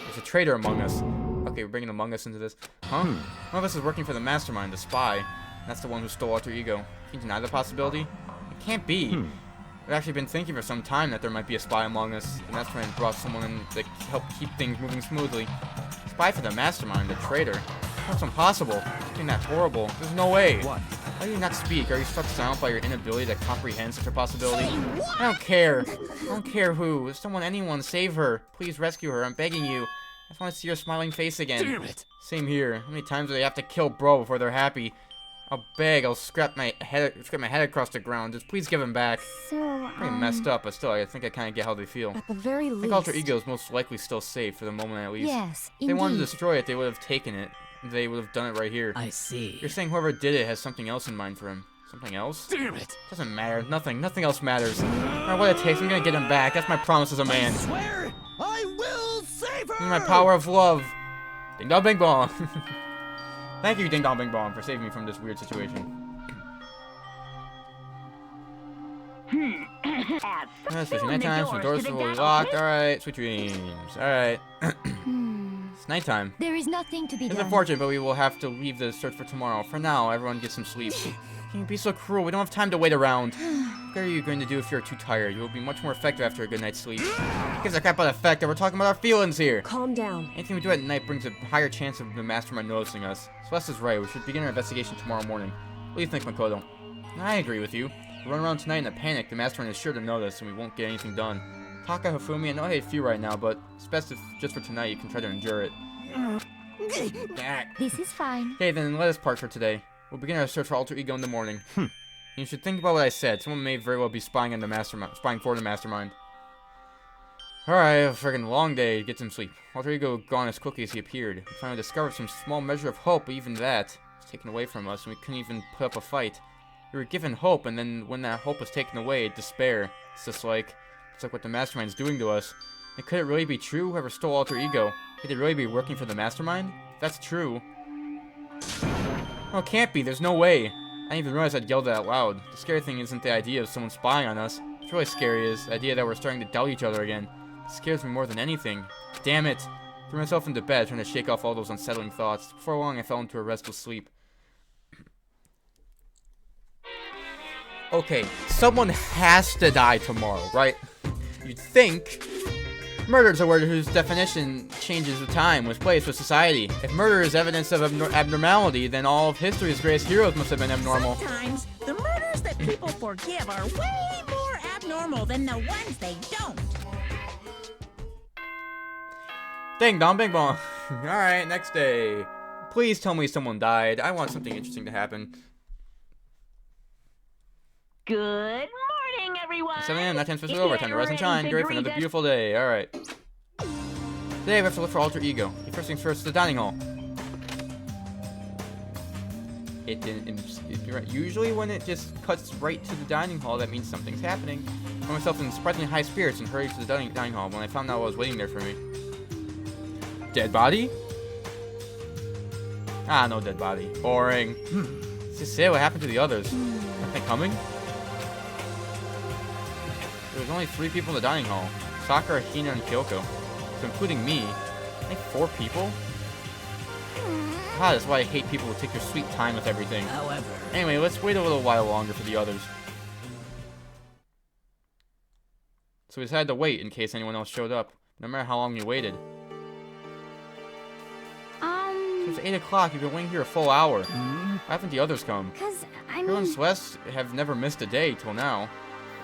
There's a traitor among us. Okay, we're bringing Among Us into this. Huh? One of us is working for the mastermind, the spy. That's the one who stole Alter Ego. Can you deny the possibility? It can't be. We've actually been thinking for some time that there might be a spy among us. The mastermind brought someone in to help keep things moving smoothly. Spy for the mastermind, a traitor. That's impossible. Something that horrible. There's no way. what? Why do you not speak? Are you struck silent by your inability to comprehend such a possibility? I don't care. I don't care who. Someone, anyone, save her. Please rescue her. I'm begging you. I just want to see your smiling face again. Damn it! Same here. How many times do they have to kill bro before they're happy? I'll beg. I'll scrap my head across the ground. Just please give him back. So, Pretty messed up, but still, I think I kind of get how they feel. at the very I least. think Alter Ego is most likely still safe for the moment, at least. Yes, If they wanted to indeed. destroy it, they would have taken it. they would have done it right here. I see. You're saying whoever did it has something else in mind for him. Something else? Damn it! Doesn't matter. Nothing else matters. No matter what it takes, I'm gonna get him back. That's my promise as a man. Swear I will save her! Using my power of love. Ding dong bing bong. Thank you, Ding dong bing bong, for saving me from this weird situation. That's 59 times from the doors fully locked. Alright, sweet dreams. Alright. It's nighttime. There is nothing to be It's done. unfortunate, but we will have to leave the search for tomorrow. For now, everyone get some sleep. Can you be so cruel? We don't have time to wait around. What are you going to do if you're too tired? You will be much more effective after a good night's sleep. Who gives a crap about effective? We're talking about our feelings here. Calm down. Anything we do at night brings a higher chance of the mastermind noticing us. Celeste is right. We should begin our investigation tomorrow morning. What do you think, Makoto? I agree with you. If we run around tonight in a panic, the mastermind is sure to notice, and we won't get anything done. Taka, Hifumi, I know how you feel right now, but it's best if, just for tonight, you can try to endure it. This is fine. Okay, then let us part for today. We'll begin our search for Alter Ego in the morning. You should think about what I said. Someone may very well be spying on the mastermind, spying for the mastermind. Alright, a friggin' long day. Get some sleep. Alter Ego gone as quickly as he appeared. We finally discovered some small measure of hope, but even that was taken away from us, and we couldn't even put up a fight. We were given hope, and then when that hope was taken away, despair. It's like what the mastermind's doing to us. And could it really be true? Whoever stole Alter Ego, could it really be working for the mastermind? If that's true. Oh, it can't be. There's no way. I didn't even realize I'd yelled that out loud. The scary thing isn't the idea of someone spying on us. What's really scary is the idea that we're starting to doubt each other again. It scares me more than anything. Damn it. I threw myself into bed, trying to shake off all those unsettling thoughts. Before long, I fell into a restless sleep. Okay, someone has to die tomorrow, right? You'd think. Murder is a word whose definition changes with time, with place, with society. If murder is evidence of abnormality, then all of history's greatest heroes must have been abnormal. Sometimes the murders that people forgive are way more abnormal than the ones they don't. Ding dong bing bong. Alright, next day. Please tell me someone died. I want something interesting to happen. Good morning, everyone. 7 a.m. That time's supposed to be over. Time to rise and shine. Get ready for another beautiful day. Alright. Today we have to look for Alter Ego. Okay, first things first, the dining hall. You're right. Usually when it just cuts right to the dining hall, that means something's happening. I found myself in surprisingly high spirits and hurried to the dining hall when I found out what was waiting there for me. Dead body? Ah, no dead body. Boring. Just say what happened to the others. Aren't they coming? There was only 3 people in the dining hall. Sakura, Hina, and Kyoko. So including me. I think 4 people? God, that's why I hate people who take their sweet time with everything. However, Anyway, let's wait a little while longer for the others. So we decided to wait in case anyone else showed up. No matter how long we waited. It was 8 o'clock. You've been waiting here a full hour. Why haven't the others come? Cause, I Hiro and mean, Celeste have never missed a day till now.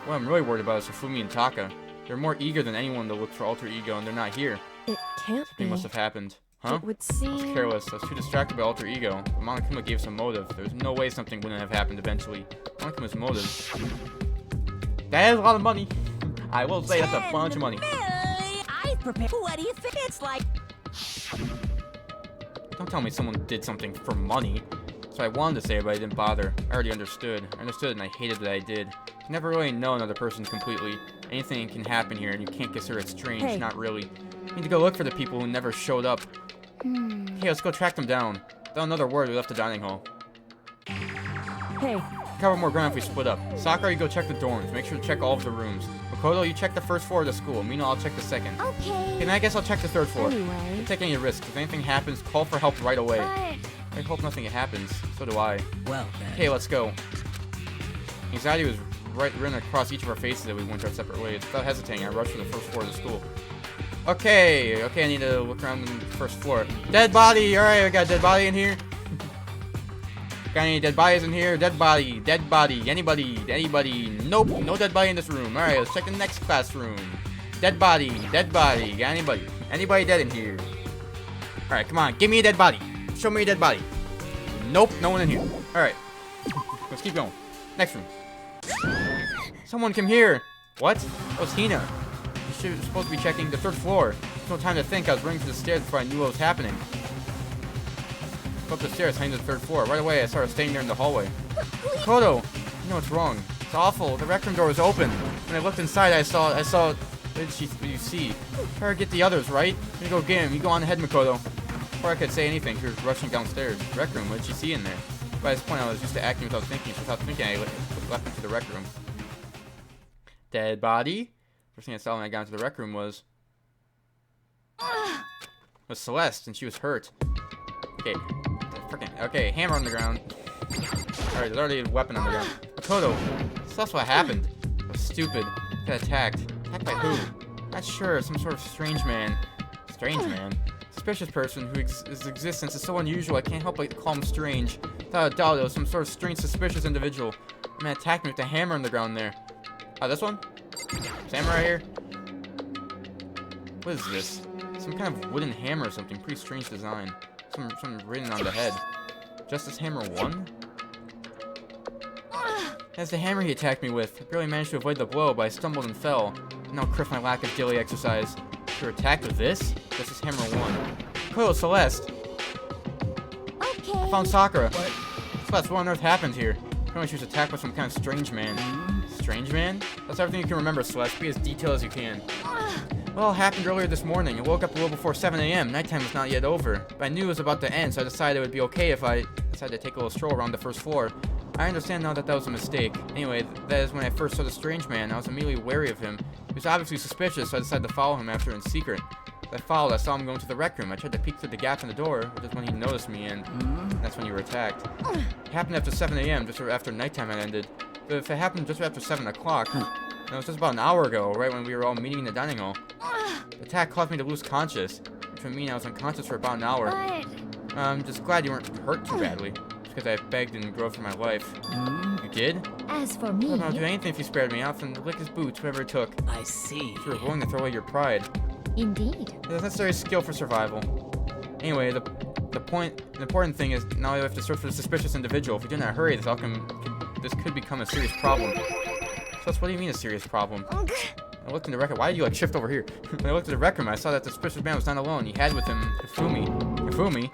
What I'm really worried about is Hifumi and Taka. They're more eager than anyone to look for Alter Ego, and they're not here. It can't Something be. must have happened. Huh? It would I was seem... careless. I was too distracted by Alter Ego. But Monokuma gave some motive. There's no way something wouldn't have happened eventually. Monokuma's motive. That is a lot of money. I will say that's a bunch of money. I prepared. What do you think? It's like Don't tell me someone did something for money. So I wanted to say it, but I didn't bother. I already understood. I understood and I hated that I did. You never really know another person completely. Anything can happen here and you can't consider it strange. Hey. Not really. You need to go look for the people who never showed up. Hey, let's go track them down. Without another word, we left the dining hall. Hey, Cover more ground if we split up. Sakura, you go check the dorms. Make sure to check all of the rooms. Makoto, you check the first floor of the school. Mina, I'll check the second. okay. And I guess I'll check the third floor. anyway... Don't take any risks. If anything happens, call for help right away. But, I hope nothing happens. So do I. well then. Okay, let's go. Anxiety was written across each of our faces as we went our separate ways. Without hesitating, I rushed to the first floor of the school. Okay, I need to look around the first floor. Dead body! Alright, we got a dead body in here. Got any dead bodies in here? Dead body, anybody? Nope, no dead body in this room. Alright, let's check the next classroom. Dead body, got anybody? Anybody dead in here? Alright, come on, give me a dead body. Show me a dead body. Nope, no one in here. Alright, let's keep going. Next room. Someone come here. What? That was Hina. She was supposed to be checking the third floor. There's no time to think. I was running to the stairs before I knew what was happening. Go up the stairs, heading to the 3rd floor. Right away, I saw her staying there in the hallway. Makoto! You know what's wrong. It's awful. The rec room door was open. When I looked inside, I saw... What did you see? Her get the others, right? You go get him. You go on ahead, Makoto. Before I could say anything, she was rushing downstairs. Rec room, what did she see in there? By this point, I was used to acting without thinking. So without thinking, I left into the rec room. Dead body? First thing I saw when I got into the rec room was Celeste, and she was hurt. Okay. Okay, hammer on the ground. Alright, there's already a weapon on the ground. Makoto, that's what happened. I was stupid. Got attacked. Attacked by who? Not sure. Some sort of strange man. Strange man? Suspicious person whose existence is so unusual I can't help but call him strange. Without a doubt, it was some sort of strange, suspicious individual. The man attacked me with a hammer on the ground there. Oh, this one? Samurai here? What is this? Some kind of wooden hammer or something. Pretty strange design. Something written on the head. Justice Hammer 1? That's the hammer he attacked me with. I barely managed to avoid the blow, but I stumbled and fell. Now criff my lack of daily exercise. You were attacked with this? Justice Hammer 1. Cool, Celeste. Okay. I found Sakura. What? Celeste, what on earth happened here? Apparently she was attacked by some kind of strange man. Strange man? That's everything you can remember, Celeste. Be as detailed as you can. Well, it happened earlier this morning. I woke up a little before 7 a.m. Nighttime was not yet over. But I knew it was about to end, so I decided it would be okay if I decided to take a little stroll around the 1st floor. I understand now that that was a mistake. Anyway, that is when I first saw the strange man. I was immediately wary of him. He was obviously suspicious, so I decided to follow him after in secret. As I followed, I saw him going to the rec room. I tried to peek through the gap in the door, which is when he noticed me, and that's when you were attacked. It happened after 7 a.m., just after nighttime had ended. But if it happened just after 7 o'clock, then it was just about an hour ago, right when we were all meeting in the dining hall. The attack caused me to lose conscious, which would mean I was unconscious for about an hour. But I'm just glad you weren't hurt too badly, just because I begged and groped for my life. You did? as for I me, would do anything if you spared me. I'll often lick his boots, whatever it took. I see. If you were willing to throw away your pride. indeed. It's a necessary skill for survival. Anyway, the important thing is now we have to search for the suspicious individual. If we do not hurry, this could become a serious problem. So what do you mean a serious problem? I looked in the record. Why did you like shift over here? When I looked at the record, I saw that the suspicious man was not alone. He had with him Hifumi. Hifumi?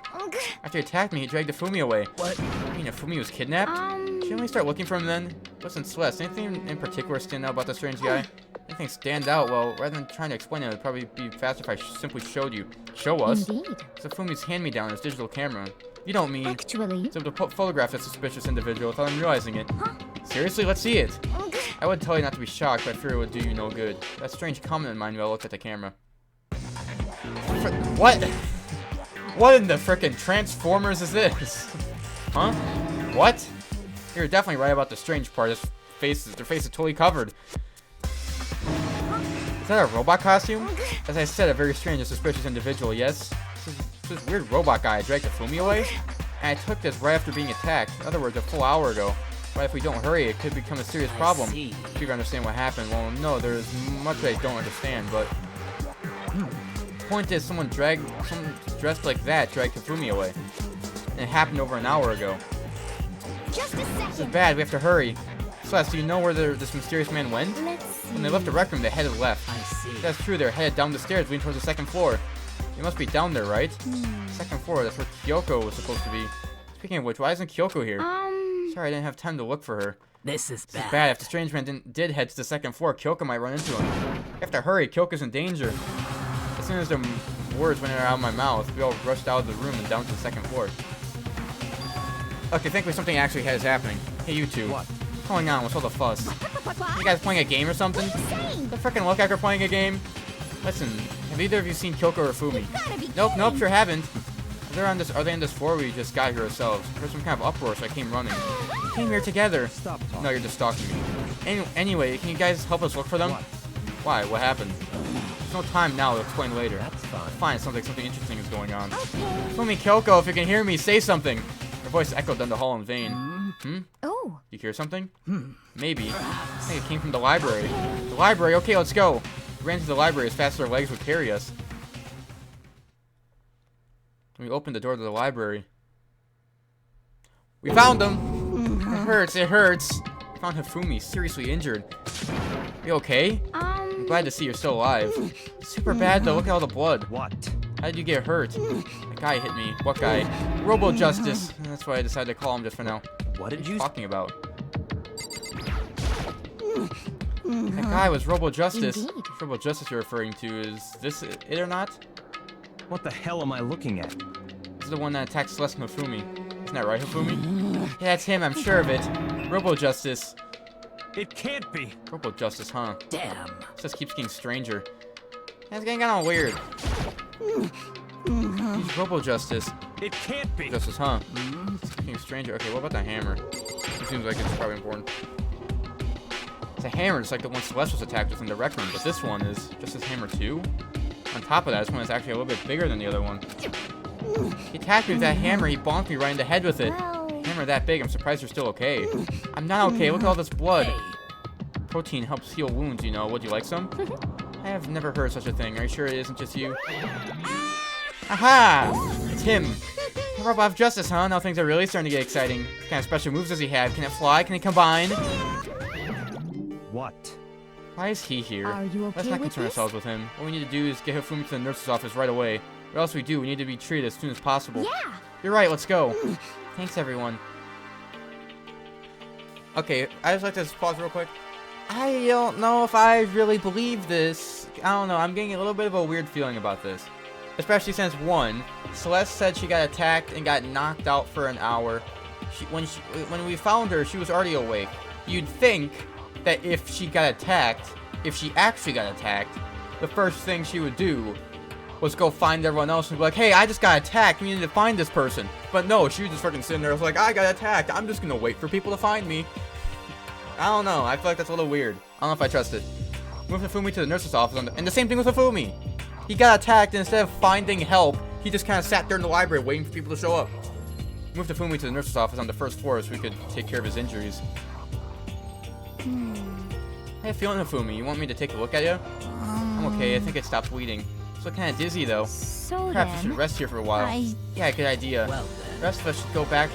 After he attacked me, he dragged Hifumi away. What? You mean Hifumi was kidnapped? Shouldn't we start looking for him then? Listen, Celeste, anything in particular stand out about the strange guy? Anything stand out? Well, rather than trying to explain it, it would probably be faster if I simply showed you. Show us? Indeed. It's Hifumi's hand-me-down, his digital camera. You don't mean... Actually, So to photograph a suspicious individual without him realizing it. Seriously? Let's see it. I would tell you not to be shocked, but I fear it would do you no good. That strange comment in mind while I looked at the camera. What? What in the frickin' Transformers is this? Huh? What? You're definitely right about the strange part. Their face is totally covered. Is that a robot costume? As I said, a very strange and suspicious individual, yes? This weird robot guy dragged Hifumi away? And I took this right after being attacked. In other words, a full hour ago. But if we don't hurry, it could become a serious problem. see. If you understand what happened, well, no, there's much I don't understand, but... The point is, someone dressed like that dragged Hifumi away. And it happened over an hour ago. just a This is second. bad, we have to hurry. Celeste, do you know where this mysterious man went? Let's see. When they left the rec room, they headed left. I see. That's true, they're headed down the stairs, leading towards the 2nd floor. You must be down there, right? 2nd floor, that's where Kyoko was supposed to be. Speaking of which, why isn't Kyoko here? Sorry, I didn't have time to look for her. This is This is bad. bad. If the strange man did head to the 2nd floor, Kyoko might run into him. You have to hurry, Kyoko's in danger. As soon as the words went out of my mouth, we all rushed out of the room and down to the 2nd floor. Okay, thankfully something actually is happening. Hey, you two. What? What's going on? What's all the fuss? You guys playing a game or something? Saying, The frickin' look like we're playing a game? Listen, have either of you seen Kyoko or Fumi? gotta be Nope, sure haven't. Are they on this floor or we just got here ourselves? There's some kind of uproar, so I came running. We came here together. Stop talking. No, you're just stalking me. Anyway, can you guys help us look for them? What? Why? What happened? There's no time now, I'll explain later. That's fine. Fine, it sounds like something interesting is going on. Okay. Fumi, Kyoko, if you can hear me, say something. Her voice echoed down the hall in vain. Oh, You hear something? Maybe. I think it came from the library. The library? Okay, let's go. We ran to the library as fast as our legs would carry us. We opened the door to the library. We found them! It hurts, it hurts. We found Hifumi, seriously injured. You okay? I'm glad to see you're still alive. Super bad though, look at all the blood. What? How did you get hurt? That guy hit me. What guy? Robo Justice. That's why I decided to call him just for now. What did What are you you talking about? That guy was Robo Justice. Indeed. Which Robo Justice you're referring to, is this it or not? What the hell am I looking at? This is the one that attacked Celeste and Hifumi. Isn't that right, Hifumi? Yeah, that's him, I'm sure of it. Robo Justice. It can't be. Robo Justice, huh? Damn. This just keeps getting stranger. Yeah, it's getting kind of weird. He's Robo Justice. It can't be. Justice, huh? It's getting stranger. Okay, what about the hammer? It seems like it's probably important. It's a hammer, just like the one Celeste was attacked with in the Rec Room, but this one is just his hammer too. On top of that, this one is actually a little bit bigger than the other one. He attacked me with that hammer, he bonked me right in the head with it. Well, Hammer that big, I'm surprised you're still okay. I'm not okay, look at all this blood. Hey. Protein helps heal wounds, you know. Would you like some? I have never heard such a thing. Are you sure it isn't just you? Aha! It's him. The Robot of Justice, huh? Now things are really starting to get exciting. What kind of special moves does he have? Can it fly? Can it combine? What? Why is he here? Are you Let's okay not with concern this? ourselves with him. What we need to do is get Hifumi to the nurse's office right away. What else we do? We need to be treated as soon as possible. yeah. You're right, let's go. Thanks, everyone. Okay, I just like to pause real quick. I don't know if I really believe this. I don't know, I'm getting a little bit of a weird feeling about this. Especially since, one, Celeste said she got attacked and got knocked out for an hour. When we found her, she was already awake. You'd think that if she got attacked, if she actually got attacked, the first thing she would do was go find everyone else and be like, hey, I just got attacked, we need to find this person. But no, she was just freaking sitting there, was like, I got attacked, I'm just gonna wait for people to find me. I don't know, I feel like that's a little weird. I don't know if I trust it. Move Hifumi to the nurse's office, and the same thing with Hifumi. He got attacked, and instead of finding help, he just kind of sat there in the library waiting for people to show up. Move Hifumi to the nurse's office on the first floor so we could take care of his injuries. Hey, feeling Hifumi, you want me to take a look at you? I'm okay, I think it stopped bleeding. Still kind of dizzy though. So Perhaps you then, should rest here for a while. Yeah, good idea. Well The rest of us should go back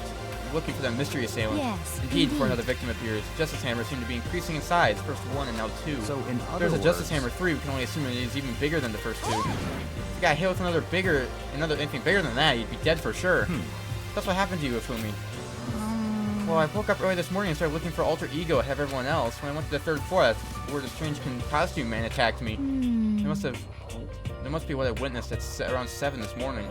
looking for that mystery assailant. Yes, Indeed, before another victim appears. Justice Hammers seem to be increasing in size. First one and now two. So in If other there's a words, Justice Hammer 3, we can only assume it is even bigger than the first two. If you got hit with anything bigger than that, you'd be dead for sure. That's what happened to you, Hifumi. Well, I woke up early this morning and started looking for Alter Ego ahead of everyone else. When I went to the third floor, that's where the strange costume man attacked me. There must be what I witnessed at around 7 this morning.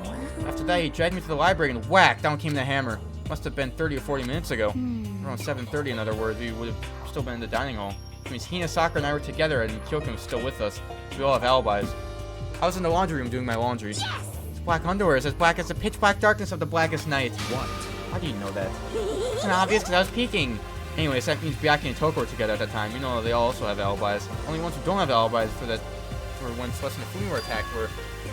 After that, he dragged me to the library and whack! Down came the hammer. Must have been 30 or 40 minutes ago. Around 7:30, in other words, we would have still been in the dining hall. Which means Hinasaka and I were together and Kyoko was still with us. So we all have alibis. I was in the laundry room doing my laundry. It's black underwear is as black as the pitch black darkness of the blackest night. what? How do you know that? It's not obvious because I was peeking. Anyways, that means Byaki and Toko were together at the time. You know they also have alibis. Only ones who don't have alibis for when Celeste and Hifumi were attacked were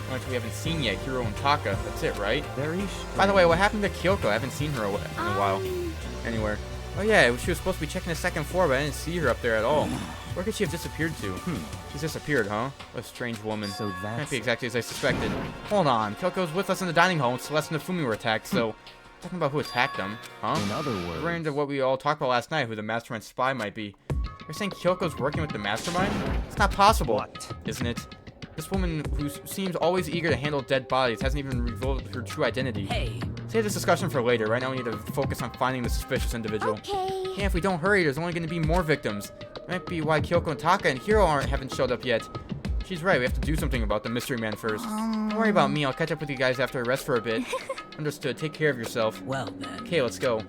ones we haven't seen yet, Hiro and Taka. That's it, right? Very strange. By the way, what happened to Kyoko? I haven't seen her in a while. Anywhere. Oh yeah, she was supposed to be checking the second floor, but I didn't see her up there at all. Where could she have disappeared to? She's disappeared, huh? What a strange woman. So Can't that's be exactly as I suspected. Hold on, Kyoko's with us in the dining hall, and Celeste and Hifumi were attacked, so... Talking about who attacked them, huh? in other words. We're into what we all talked about last night, who the mastermind spy might be. You're saying Kyoko's working with the mastermind? It's not possible. What? Isn't it? This woman, who seems always eager to handle dead bodies, hasn't even revealed her true identity. Hey. Save this discussion for later. Right now we need to focus on finding the suspicious individual. okay. Yeah, if we don't hurry, there's only going to be more victims. That might be why Kyoko and Taka and Hiro haven't showed up yet. She's right, we have to do something about the mystery man first. Don't worry about me, I'll catch up with you guys after I rest for a bit. Understood, take care of yourself. Well then. Okay, let's go.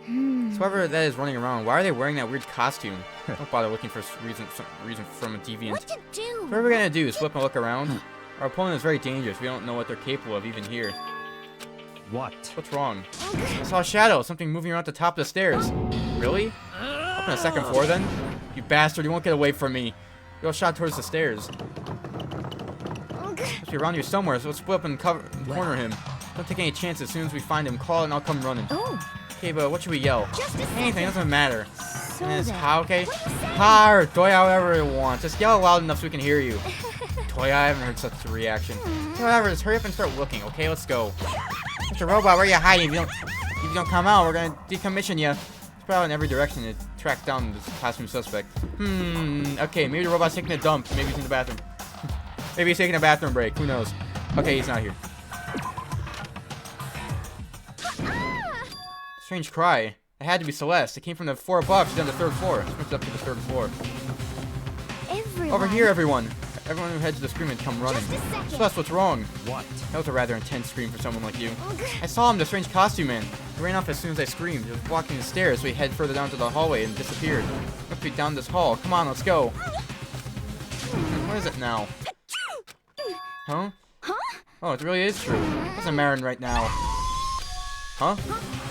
So whoever that is running around, why are they wearing that weird costume? Don't bother looking for some reason from a deviant. What to do? What are we gonna do? Slip and look around? Our opponent is very dangerous. We don't know what they're capable of even here. What? What's wrong? I saw a shadow, something moving around the top of the stairs. Really? Up on the second floor then? You bastard, you won't get away from me. You all shot towards the stairs. Must be around here somewhere, so let's split up and corner him. Don't take any chances. As soon as we find him, call it and I'll come running. Oh, Okay, but what should we yell? just a Anything, second. doesn't matter. So And it's then, how, okay? what do you say? Ha or Toya, whatever it wants. Just yell loud enough so we can hear you. Toya, I haven't heard such a reaction. Whatever, just hurry up and start looking, okay? Let's go. Mr. Robot, where are you hiding? If you don't come out, we're gonna decommission you. Spread out in every direction to track down this costume suspect. Okay, maybe the robot's taking a dump. Maybe he's in the bathroom. Maybe he's taking a bathroom break. Who knows? Okay, he's not here. Strange cry. It had to be Celeste. It came from the floor above. She's on the 3rd floor. She went up to the 3rd floor. Everyone. Over here, everyone. Everyone who heads to the scream and come running. Just a second. Celeste, what's wrong? What? That was a rather intense scream for someone like you. Ugh. I saw him, the strange costume man. He ran off as soon as I screamed. He was walking the stairs, so he headed further down to the hallway and disappeared. Must be down this hall. Come on, let's go. What is it now? Huh? Oh, it really is true. That's a Marin right now. Huh?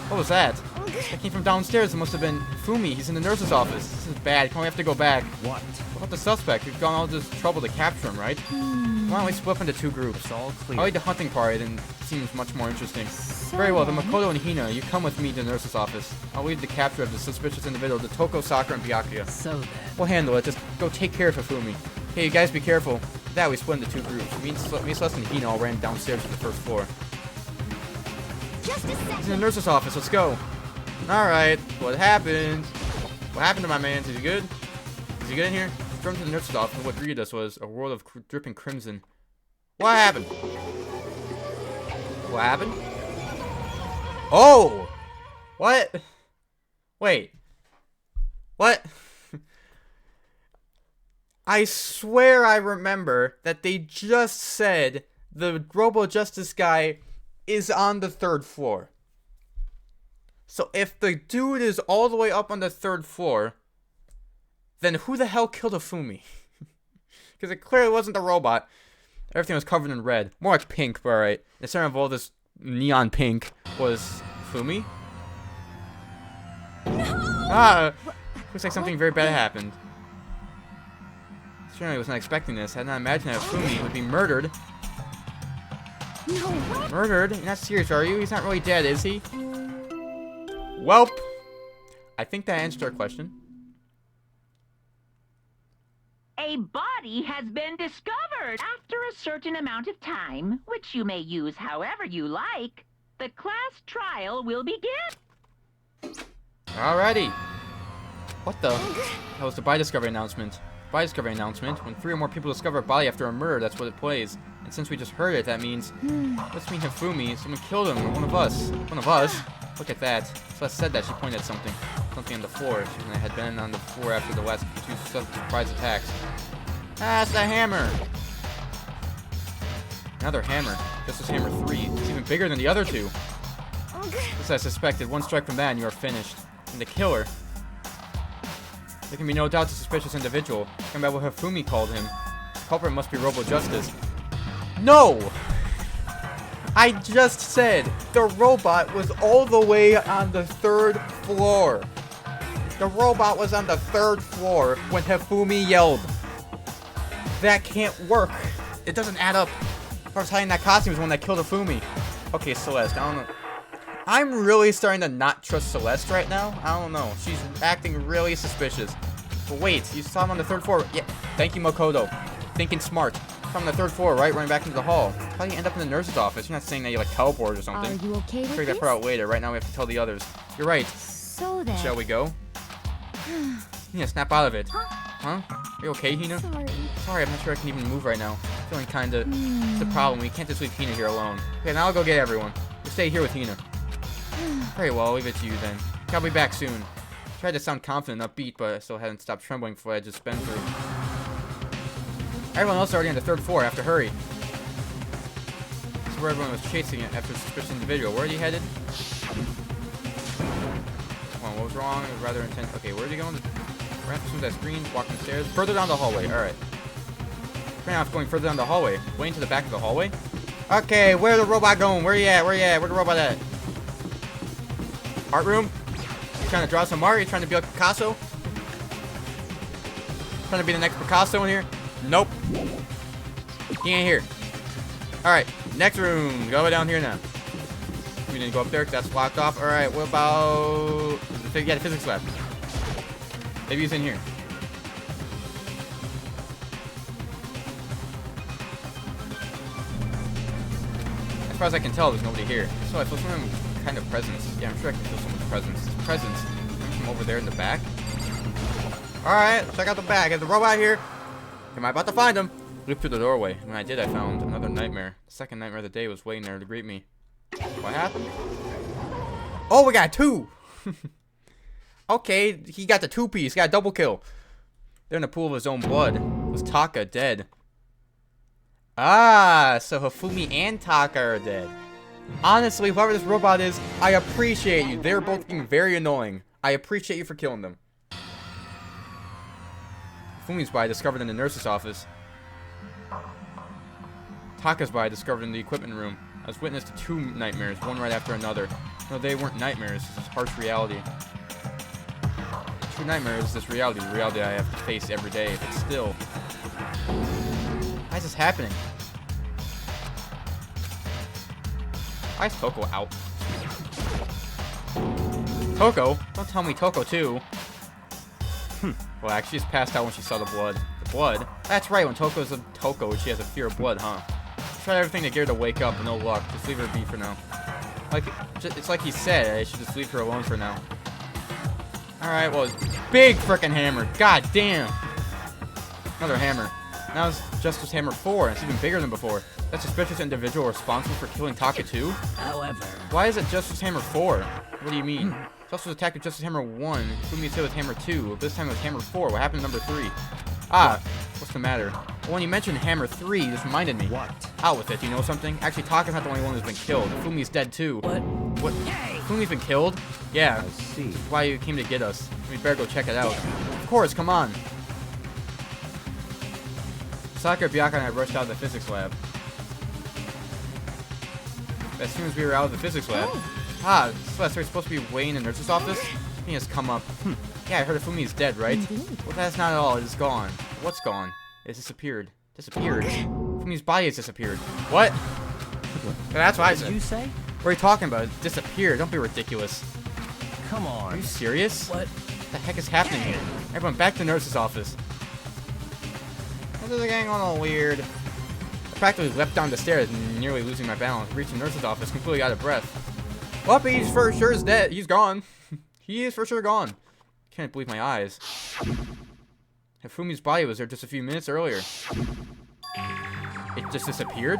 What was that? That came from downstairs. It must have been Fumi. He's in the nurse's office. This is bad. Come on, we have to go back. What? What about the suspect? We've gone all this trouble to capture him, right? Why don't we split up into 2 groups? It's all clear. I like the hunting party, then it seems much more interesting. Very well, then Makoto and Hina, you come with me to the nurse's office. I'll lead the capture of the suspicious individual, the Toko, Sakura, and Byakuya. So then. We'll handle it. Just go take care of Hifumi. Hey, you guys be careful. With that, we split into 2 groups. Me, Celeste, and Hina all ran downstairs to the 1st floor. Just a He's in the second. nurse's office. Let's go. Alright, what happened? What happened to my man? Is he good? Is he good in here? From to the nurse's office, and what greeted us was a world of dripping crimson. What happened? What happened? Oh! What? Wait. What? I swear I remember that they just said the Robo Justice guy is on the 3rd floor. So if the dude is all the way up on the 3rd floor, then who the hell killed Hifumi? Because it clearly wasn't the robot. Everything was covered in red. More like pink, but alright. The center of all this neon pink was Fumi. Ah! Looks like something very bad happened. Certainly was not expecting this. I had not imagined that Fumi would be murdered. No, what? Murdered? You're not serious, are you? He's not really dead, is he? Welp. I think that answered our question. A body has been discovered. After a certain amount of time, which you may use however you like, the class trial will begin. Alrighty. What the? That was the body discovery announcement. Body discovery announcement. When 3 or more people discover a body after a murder, that's what it plays. And since we just heard it, that means... Let's mean Hifumi. Someone killed him, or one of us. One of us? Look at that. Celeste said that. She pointed at something. Something on the floor. She had been on the floor after the last 2 surprise attacks. Ah, it's the hammer! Another hammer. This is hammer 3. It's even bigger than the other 2. As I suspected, 1 strike from that and you are finished. And the killer... There can be no doubt the suspicious individual. Talking about what Hifumi called him. The culprit must be Robo Justice. No! I just said the robot was all the way on the 3rd floor. The robot was on the 3rd floor when Hifumi yelled. That can't work. It doesn't add up. I was hiding that costume was the one that killed Hifumi. Okay, Celeste, I don't know. I'm really starting to not trust Celeste right now. I don't know. She's acting really suspicious. But wait, you saw him on the 3rd floor. Yeah, thank you, Makoto. Thinking smart. Saw him on the 3rd floor, right? Running back into the hall. How do you end up in the nurse's office? You're not saying that you like teleported or something. Are you okay with Figure this? that part out later. Right now we have to tell the others. You're right. So then. Shall we go? Yeah, snap out of it. Huh? Are you okay, Hina? Sorry. Sorry, I'm not sure I can even move right now. Feeling kinda... It's the problem. We can't just leave Hina here alone. Okay, now I'll go get everyone. You stay here with Hina. Very well, I'll leave it to you then. I'll be back soon. Tried to sound confident and upbeat, but I still hadn't stopped trembling before I had just been through. Everyone else is already on the 3rd floor. I have to hurry. This is where everyone was chasing it after a suspicious individual. Where are you headed? Come on, what was wrong? It was rather intense. Okay, where are you going? Right as soon as that screen, walking the stairs. Further down the hallway. Alright. Right now it's going further down the hallway. Way into the back of the hallway. Okay, where's the robot going? Where you at? Where you at? Where's the robot at? Art room? You trying to draw some art? You trying to be like Picasso? Trying to be the next Picasso in here? Nope. He ain't here. Alright, next room. Go down here now. We need to go up there because that's locked off. Alright, what about... Yeah, the physics lab. Maybe he's in here. As far as I can tell, there's nobody here. So I feel some kind of presence. Yeah, I'm sure I can feel someone's presence. Presence. From over there in the back. Alright, check out the back. Is the robot here? Am I about to find him? Leaped through the doorway. When I did, I found another nightmare. The second nightmare of the day was waiting there to greet me. What happened? Oh, we got 2! Okay, he got the 2-piece. Got a double kill. There in the pool of his own blood was Taka dead. Ah, so Hifumi and Taka are dead. Honestly, whoever this robot is, I appreciate you. They're both being very annoying. I appreciate you for killing them. Hifumi's body discovered in the nurse's office. Taka's body discovered in the equipment room. I was witness to 2 nightmares, one right after another. No, they weren't nightmares. This is harsh reality. 2 nightmares, this reality. The reality I have to face every day. But still. Why is this happening? Why is Toko out? Toko? Don't tell me Toko too. Well, actually, she's passed out when she saw the blood. The blood? That's right, when Toko's a Toko, she has a fear of blood, huh? Tried everything to get her to wake up, but no luck. Just leave her be for now. Like, it's like he said, I should just leave her alone for now. Alright, well, big frickin' hammer. God damn. Another hammer. Now it's Justice Hammer 4, and it's even bigger than before. That suspicious individual responsible for killing Taka 2? However, Why is it Justice Hammer 4? What do you mean? Justice attacked with Justice Hammer 1. Who hit with Hammer 2? This time it was Hammer 4. What happened to number 3? Ah, what's the matter? Well, when you mentioned Hammer 3, this reminded me. What? Out with it, do you know something? Actually, Taka's not the only one who's been killed. Fumi's dead too. What? Fumi's been killed? Yeah. I see. That's why you came to get us. We better go check it out. Of course, come on. Saka, Byaka, and I rushed out of the physics lab. As soon as we were out of the physics lab. Ah, Celeste, are we supposed to be waiting in the nurse's office? He has come up. Yeah, I heard Fumi's dead, right? Well, that's not at all. It's gone. What's gone? It's disappeared. Disappeared. Fumi's body has disappeared. What? That's what I said. Did you say? What are you talking about? It disappeared. Don't be ridiculous. Come Are on. you serious? What the heck is happening here? Everyone, back to the nurse's office. This is getting a little weird. I practically leapt down the stairs, nearly losing my balance. Reached the nurse's office, completely out of breath. Well, he's for sure is dead. He's gone. He is for sure gone. Can't believe my eyes. Hifumi's body was there just a few minutes earlier. It just disappeared?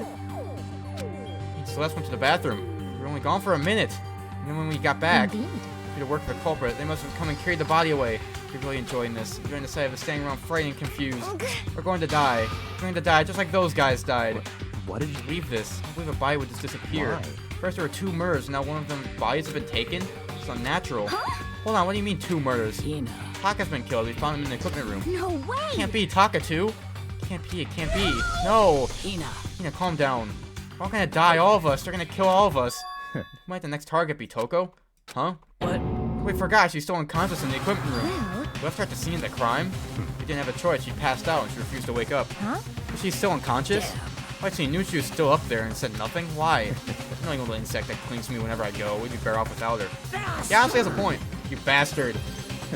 Celeste went to the bathroom. We were only gone for a minute. And then when we got back, we to work for the culprit. They must have come and carried the body away. We're really enjoying this. Enjoying the sight of us standing around frightened and confused. We're going to die. We're going to die just like those guys died. What did you Believe this. I believe a body would just disappear. Why? First there were 2 murders, now one of them bodies have been taken? It's unnatural. Hold on, what do you mean 2 murders? Taka's been killed. We found him in the equipment room. No way! Can't be Taka too. Can't be. It can't be. No. Ina, calm down. We're all gonna die, all of us. They're gonna kill all of us. Who might the next target be, Toko? Huh? What? We forgot she's still unconscious in the equipment room. Well, We left her at the scene of the crime. We didn't have a choice. She passed out and she refused to wake up. huh? Is she still unconscious? Why, she knew she was still up there and said nothing? Why? Annoying little insect that clings to me whenever I go. We'd be better off without her. Yeah, honestly has a point. You bastard.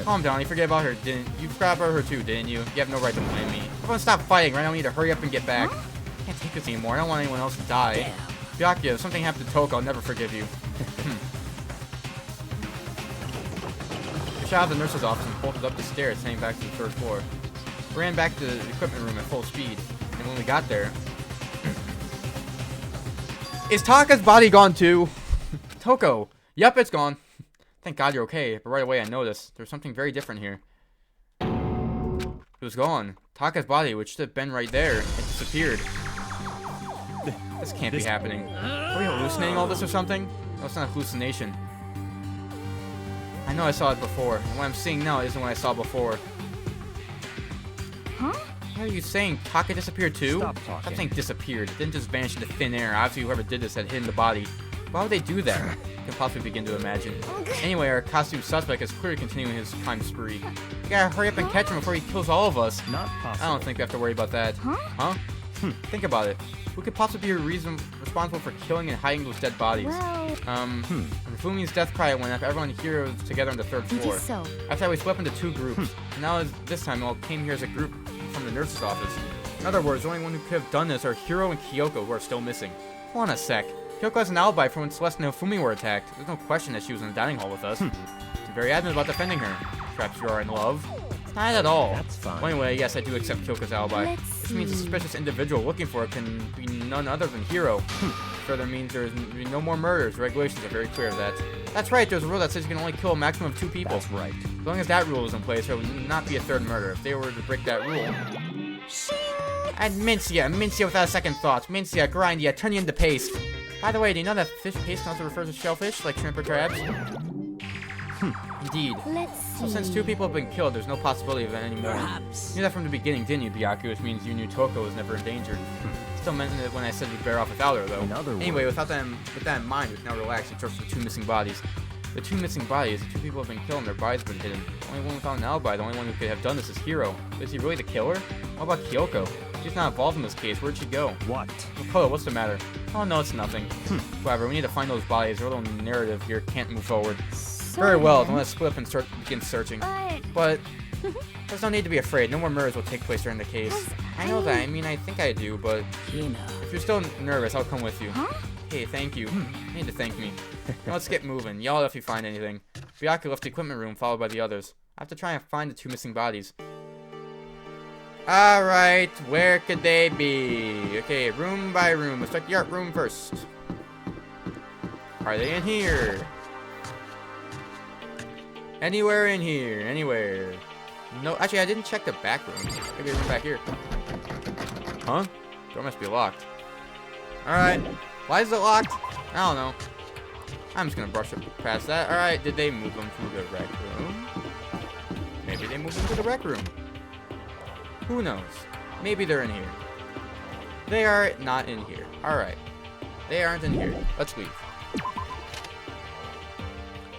Calm down. You forget about her, didn't you? Forgot about her too, didn't you? You have no right to blame me. Everyone stop fighting, right? I need to hurry up and get back. I can't take this anymore. I don't want anyone else to die. Byakuya, if something happened to Toko, I'll never forgive you. We shot out of the nurse's office and bolted up the stairs, heading back to the 3rd floor. We ran back to the equipment room at full speed, and when we got there... Is Taka's body gone too? Toko! Yep, it's gone. Thank God you're okay, but right away I noticed there's something very different here. It was gone. Taka's body, which should have been right there, had disappeared. This can't be happening. Are we hallucinating all this or something? No, it's not a hallucination. I know I saw it before, and what I'm seeing now isn't what I saw before. Huh? What are you saying? Taka disappeared too? Stop talking. Stop saying disappeared. It didn't just vanish into thin air. Obviously whoever did this had hidden the body. Why would they do that? I can possibly begin to imagine. Anyway, our costume suspect is clearly continuing his crime spree. We gotta hurry up and catch him before he kills all of us. Not possible. I don't think we have to worry about that. Huh? Think about it. Who could possibly be a reason responsible for killing and hiding those dead bodies? Well, When Fumi's death cry went up, everyone here was together on the 3rd it floor. is so. After that, we split up into 2 groups. And now, this time, we all came here as a group from the nurse's office. In other words, the only one who could have done this are Hiro and Kyoko, who are still missing. Hold on a sec. Kyoko has an alibi for when Celeste and Fumi were attacked. There's no question that she was in the dining hall with us. She's very adamant about defending her. Perhaps you are in love? Not at all. That's fine. Well, anyway, yes, I do accept Kyoko's alibi. Let's This means the see. suspicious individual looking for it can be none other than Hiro. Further means there's no more murders. Regulations are very clear of that. That's right, there's a rule that says you can only kill a maximum of 2 people. That's right. As long as that rule is in place, there would not be a third murder. If they were to break that rule... And Mincia without a second thought. Mincia, grind ya, turn you into paste. By the way, do you know that fish paste can also refer to shellfish, like shrimp or crabs? Indeed. Let's see. So since 2 people have been killed, there's no possibility of any more. Perhaps. You knew that from the beginning, didn't you, Byaku? Which means you knew Toko was never endangered. Still mentioned it when I said we'd bear off without her, though. In other Anyway, words- with that in mind, we can now relax and trust the 2 missing bodies. The 2 missing bodies, the 2 people have been killed and their bodies have been hidden. The only one without an alibi, the only one who could have done this is Hiro. Is he really the killer? How about Kyoko? She's not involved in this case. Where'd she go? What? Makoto, what's the matter? Oh, no, it's nothing. However, we need to find those bodies. Our little narrative here can't move forward. So Very well, then then- let's split up and begin searching. But But there's no need to be afraid. No more murders will take place during the case. I know that. I mean, I think I do, but if you're still nervous, I'll come with you. Huh? Hey, thank you. You need to thank me. Now let's get moving. Yell if you find anything. Byaku left the equipment room, followed by the others. I have to try and find the 2 missing bodies. Alright, where could they be? Okay, room by room. Let's check the art room first. Are they in here? Anywhere in here. Anywhere. No, actually, I didn't check the back room. Maybe a room back here. Huh? Door must be locked. Alright. Why is it locked? I don't know. I'm just gonna brush up past that. Alright, did they move them to the rec room? Maybe they moved them to the rec room. Who knows? Maybe they're in here. They are not in here. Alright. They aren't in here. Let's leave.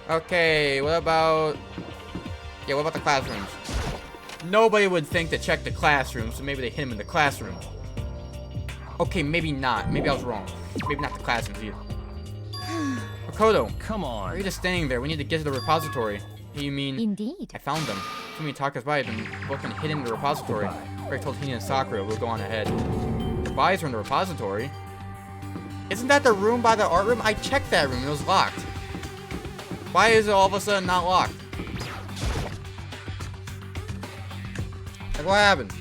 Okay, what about... Yeah, what about the classrooms? Nobody would think to check the classrooms, so maybe they hid him in the classrooms. Okay, maybe not. Maybe I was wrong. Maybe not the classrooms either. Makoto, Come why are you on. just standing there? We need to get to the repository. You mean... indeed. I found them. Fumi and Taka's bodies have been both been hidden in the repository. Greg told Hina and Sakura we'll go on ahead. The bodies are in the repository? Isn't that the room by the art room? I checked that room. It was locked. Why is it all of a sudden not locked? Like, what happened?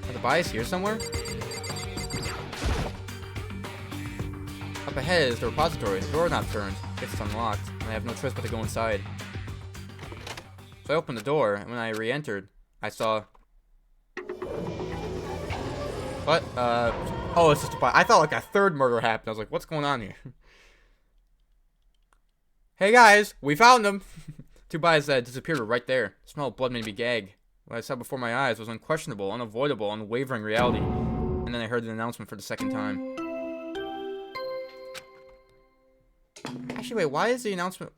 Are the bodies here somewhere? Up ahead is the repository. The door not turned. It's unlocked, and I have no choice but to go inside. So I opened the door, and when I re-entered, I saw... What? Oh, it's just a body. I thought like a third murder happened. I was like, what's going on here? Hey guys, we found them! 2 bodies that disappeared were right there. The smell of blood made me gag. What I saw before my eyes was unquestionable, unavoidable, unwavering reality. And then I heard the announcement for the second time. Actually, wait, why is the announcement...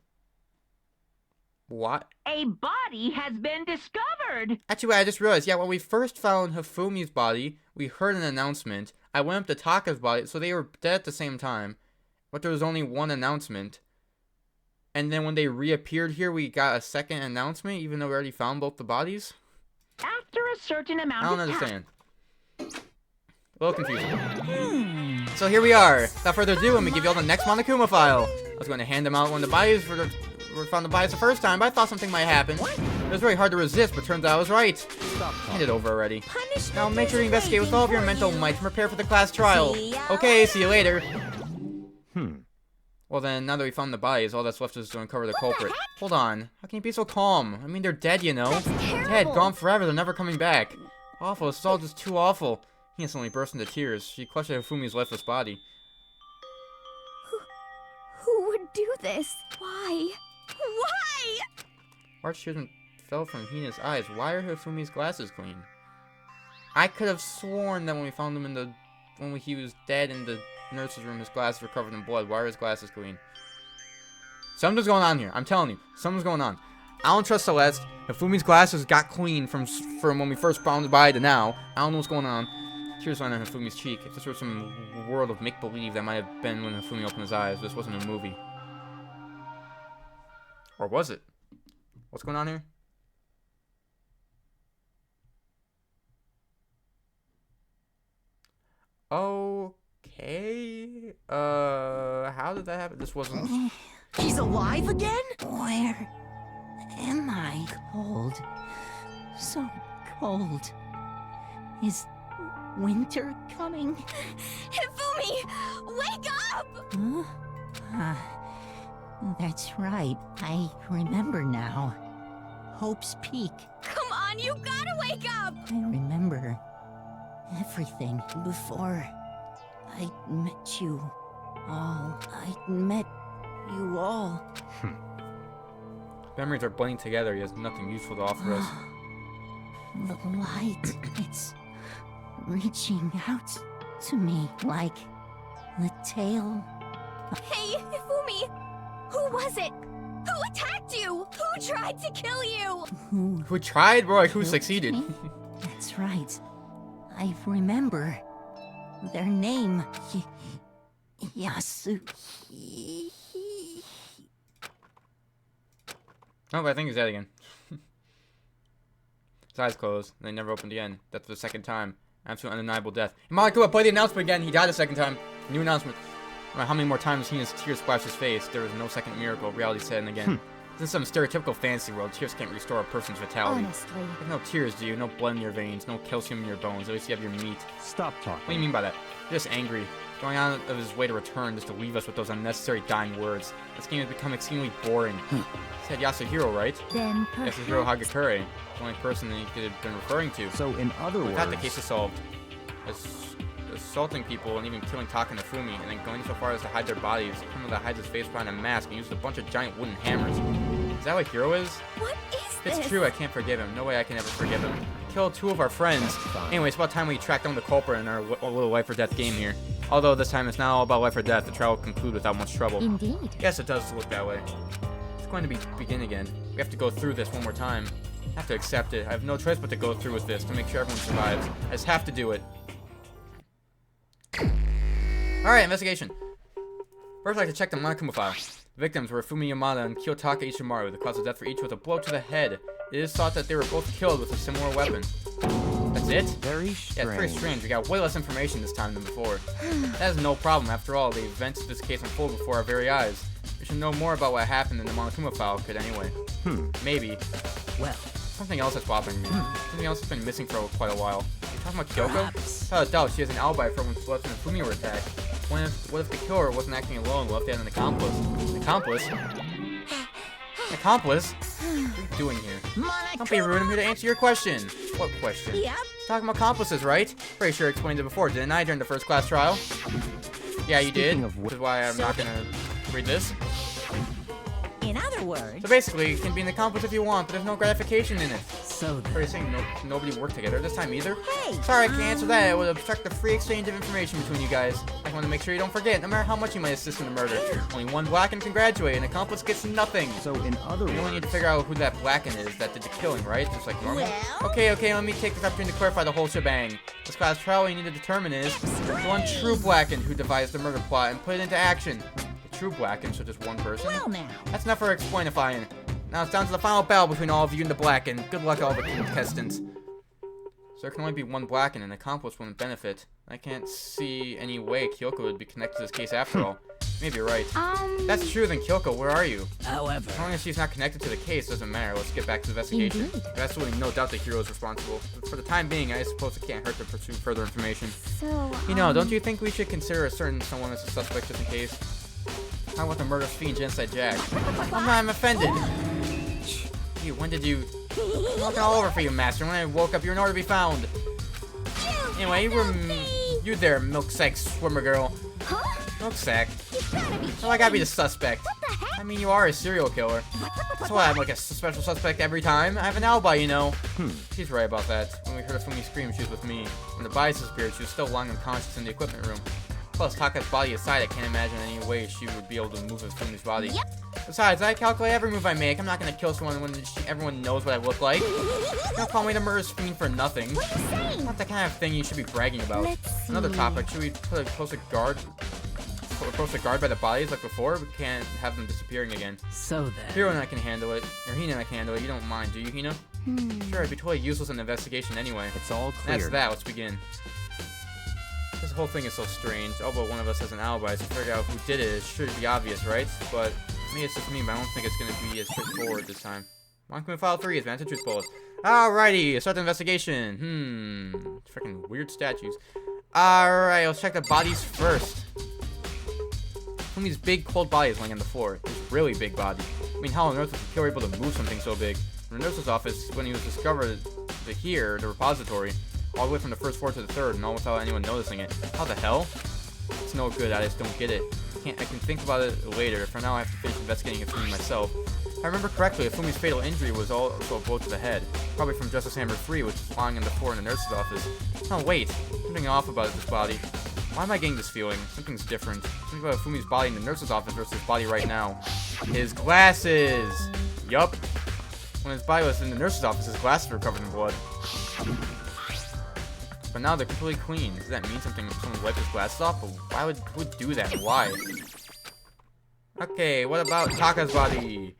What? A body has been discovered. Actually, wait, I just realized, yeah, when we first found Hifumi's body, we heard an announcement. I went up to Taka's body, so they were dead at the same time. But there was only one announcement. And then when they reappeared here, we got a second announcement, even though we already found both the bodies? After a certain amount I don't of understand. A little confusing. So here we are. Without further ado, let me give you all the next Monokuma file. I was going to hand them out when the bodies were found the bodies the first time, but I thought something might happen. It was really hard to resist, but turns out I was right. Stop Hand it over already. Punishment Now make sure you is investigate with all of your waiting mental for might you. and prepare for the class trial. See ya Okay, see you later. Hmm. Well then, now that we found the bodies, all that's left is to uncover the culprit. Hold on. How can you be so calm? I mean, they're dead, you know. That's Dead, terrible. gone forever, they're never coming back. Awful, this is all just too awful. He instantly burst into tears. She clutched at Hifumi's lifeless body. Who would do this? Why? Why? Large tears fell from Hina's eyes. Why are Hifumi's glasses clean? I could have sworn that when we found him when he was dead in the nurse's room, his glasses were covered in blood. Why are his glasses clean? Something's going on here. I'm telling you, something's going on. I don't trust Celeste. Hifumi's glasses got clean from when we first found the body to now. I don't know what's going on. Tears ran on Hifumi's cheek. If this were some world of make-believe, that might have been when Hifumi opened his eyes. This wasn't a movie. Or was it? What's going on here? Okay. How did that happen? This wasn't... He's alive again? Where am I cold? So cold. Is winter coming? Hifumi, wake up! Huh? That's right. I remember now. Hope's Peak. Come on, you gotta wake up! I remember everything before I met you all. I met you all. Memories are blending together. He has nothing useful to offer us. The light, it's reaching out to me like the tail. Hey, Hifumi! Who was it? Who attacked you? Who tried to kill you? Who tried, bro? Like, who killed succeeded? me? That's right. I remember their name. Yasu. Oh, I think he's dead again. His eyes closed, and they never opened again. That's the second time. Absolute undeniable death. Monaco, play the announcement again. He died a second time. New announcement. No matter how many more times he and his tears splashed his face, there was no second miracle. Reality set in again. This is some stereotypical fantasy world. Tears can't restore a person's vitality. Honestly. You have no tears, do you? No blood in your veins, no calcium in your bones. At least you have your meat. Stop talking. What do you mean by that? You're just angry. Going out of his way to return just to leave us with those unnecessary dying words. This game has become extremely boring. Said Yasuhiro, right? Then Yasuhiro Hagakure. The only person that he could have been referring to. So, in other With that, words, the case is solved. Assaulting people and even killing Taka and Fumi, and then going so far as to hide their bodies. The criminal that hides his face behind a mask and uses a bunch of giant wooden hammers. Is that what Hiro is? what is If this? it's true, I can't forgive him. No way I can ever forgive him. He killed two of our friends. Anyway, it's about time we track down the culprit in our little life or death game here. Although this time it's not all about life or death, the trial will conclude without much trouble. Indeed. Yes, it does look that way. It's going to begin again. We have to go through this one more time. I have to accept it. I have no choice but to go through with this to make sure everyone survives. I just have to do it. Alright, investigation. First, I'd like to check the Monokuma file. The victims were Fumi Yamada and Kiyotaka Ishimaru. The cause of death for each was a blow to the head. It is thought that they were both killed with a similar weapon. That's it? very strange. Yeah, it's pretty strange. We got way less information this time than before. That is no problem. After all, the events of this case unfold before our very eyes. We should know more about what happened than the Monokuma file could anyway. Maybe. Well, Something else that's bothering me. Something else that's been missing for quite a while. You talking about Kyoko? Without a doubt, she has an alibi for when Celeste and Fumi were attacked. What if the killer wasn't acting alone? What if they had an accomplice? An accomplice? Accomplice? What are you doing here? Don't be rude, I'm here to answer your question. What question? yep. Talking about accomplices, right? Pretty sure I explained it before, didn't I, during the first class trial? Yeah, you did. Speaking of Which is why I'm not gonna read this. In other words, So basically, you can be an accomplice if you want, but there's no gratification in it. so Are you saying nobody worked together this time either? hey, Sorry, I can't answer that. It would obstruct the free exchange of information between you guys. I want to make sure you don't forget, no matter how much you might assist in the murder. Only one Blacken can graduate, an accomplice gets nothing. So, in other We only need to words, figure out who that Blacken is that did the killing, right? Just like normal? Well? Okay, let me take this opportunity to clarify the whole shebang. This class trial, what you need to determine is the one true Blacken who devised the murder plot and put it into action. The true Blacken, so just one person? well now. That's enough for explainifying. Now it's down to the final battle between all of you and the Blacken. Good luck, all the contestants. So there can only be one Blacken, and an accomplice wouldn't benefit. I can't see any way Kyoko would be connected to this case after all. Maybe you're right. If that's true, then Kyoko, where are you? However, As long as she's not connected to the case, doesn't matter. Let's get back to the investigation. Indeed. There's absolutely no doubt the hero is responsible. But for the time being, I suppose it can't hurt to pursue further information. So, You know, don't you think we should consider a certain someone as a suspect just in case? How about the murder fiend Genocide Jack? I'm offended. You, when did you... I'm looking all over for you, Master. When I woke up, you were nowhere to be found. Anyway, you there, milk sack swimmer girl. Huh? Milk sack. You gotta be So I gotta be the suspect. What the heck? I mean, you are a serial killer. That's why I'm like a special suspect every time. I have an alibi, you know. She's right about that. When we heard Fumi scream, she was with me. When the body disappeared, she was still lying unconscious in the equipment room. Plus, Taka's body aside, I can't imagine any way she would be able to move with Fumi's body. Yep. Besides, I calculate every move I make. I'm not gonna kill someone when everyone knows what I look like. Don't call me the murderous fiend for nothing. What are you saying? Not the kind of thing you should be bragging about. Let's Another see. topic, should we put a guard by the bodies like before? We can't have them disappearing again. so then. Hiro and I can handle it. Or Hina and I can handle it. You don't mind, do you, Hina? Sure, it'd be totally useless in an investigation anyway. it's all clear. That's that. Let's begin. This whole thing is so strange. Although one of us has an alibi, so figure out who did it. It should be obvious, right? But maybe it's just me, but I don't think it's gonna be as straightforward this time. Monument File 3 is Vantage Truth Bullets. Alrighty, let's start the investigation. Freaking weird statues. Alright, let's check the bodies first. Fumi's big, cold body is laying on the floor. His really big body. I mean, how on earth was the killer able to move something so big? From the nurse's office, when he was discovered to here, the repository, all the way from the first floor to the third, and all without anyone noticing it. How the hell? It's no good, I just don't get it. I can think about it later. For now, I have to finish investigating it for me myself. If I remember correctly, Fumi's fatal injury was also a blow to the head. Probably from Justice Hammer 3, which is lying on the floor in the nurse's office. Oh, wait. Something off about this body. Why am I getting this feeling? Something's different. Something about Fumi's body in the nurse's office versus his body right now. His glasses! Yup. When his body was in the nurse's office, his glasses were covered in blood. But now they're completely clean. Does that mean someone wiped his glasses off? But who would do that? Why? Okay, what about Taka's body?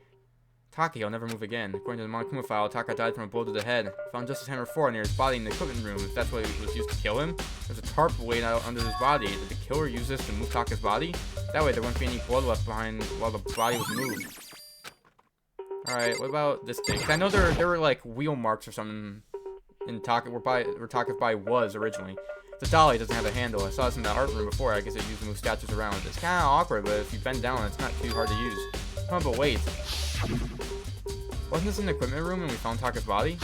Taka, he'll never move again. According to the Monokuma file, Taka died from a blow to the head. Found Justice Hammer 4 near his body in the equipment room. If that's what it was used to kill him, there's a tarp laid out under his body. Did the killer use this to move Taka's body? That way there wouldn't be any blood left behind while the body was moved. Alright, what about this thing? 'Cause I know there were like wheel marks or something in Taka, where Taka's body was originally. The dolly doesn't have a handle. I saw this in the art room before. I guess it used to move statues around. It's kind of awkward, but if you bend down, it's not too hard to use. Oh, but wait. Wasn't this in the equipment room when we found Taka's body?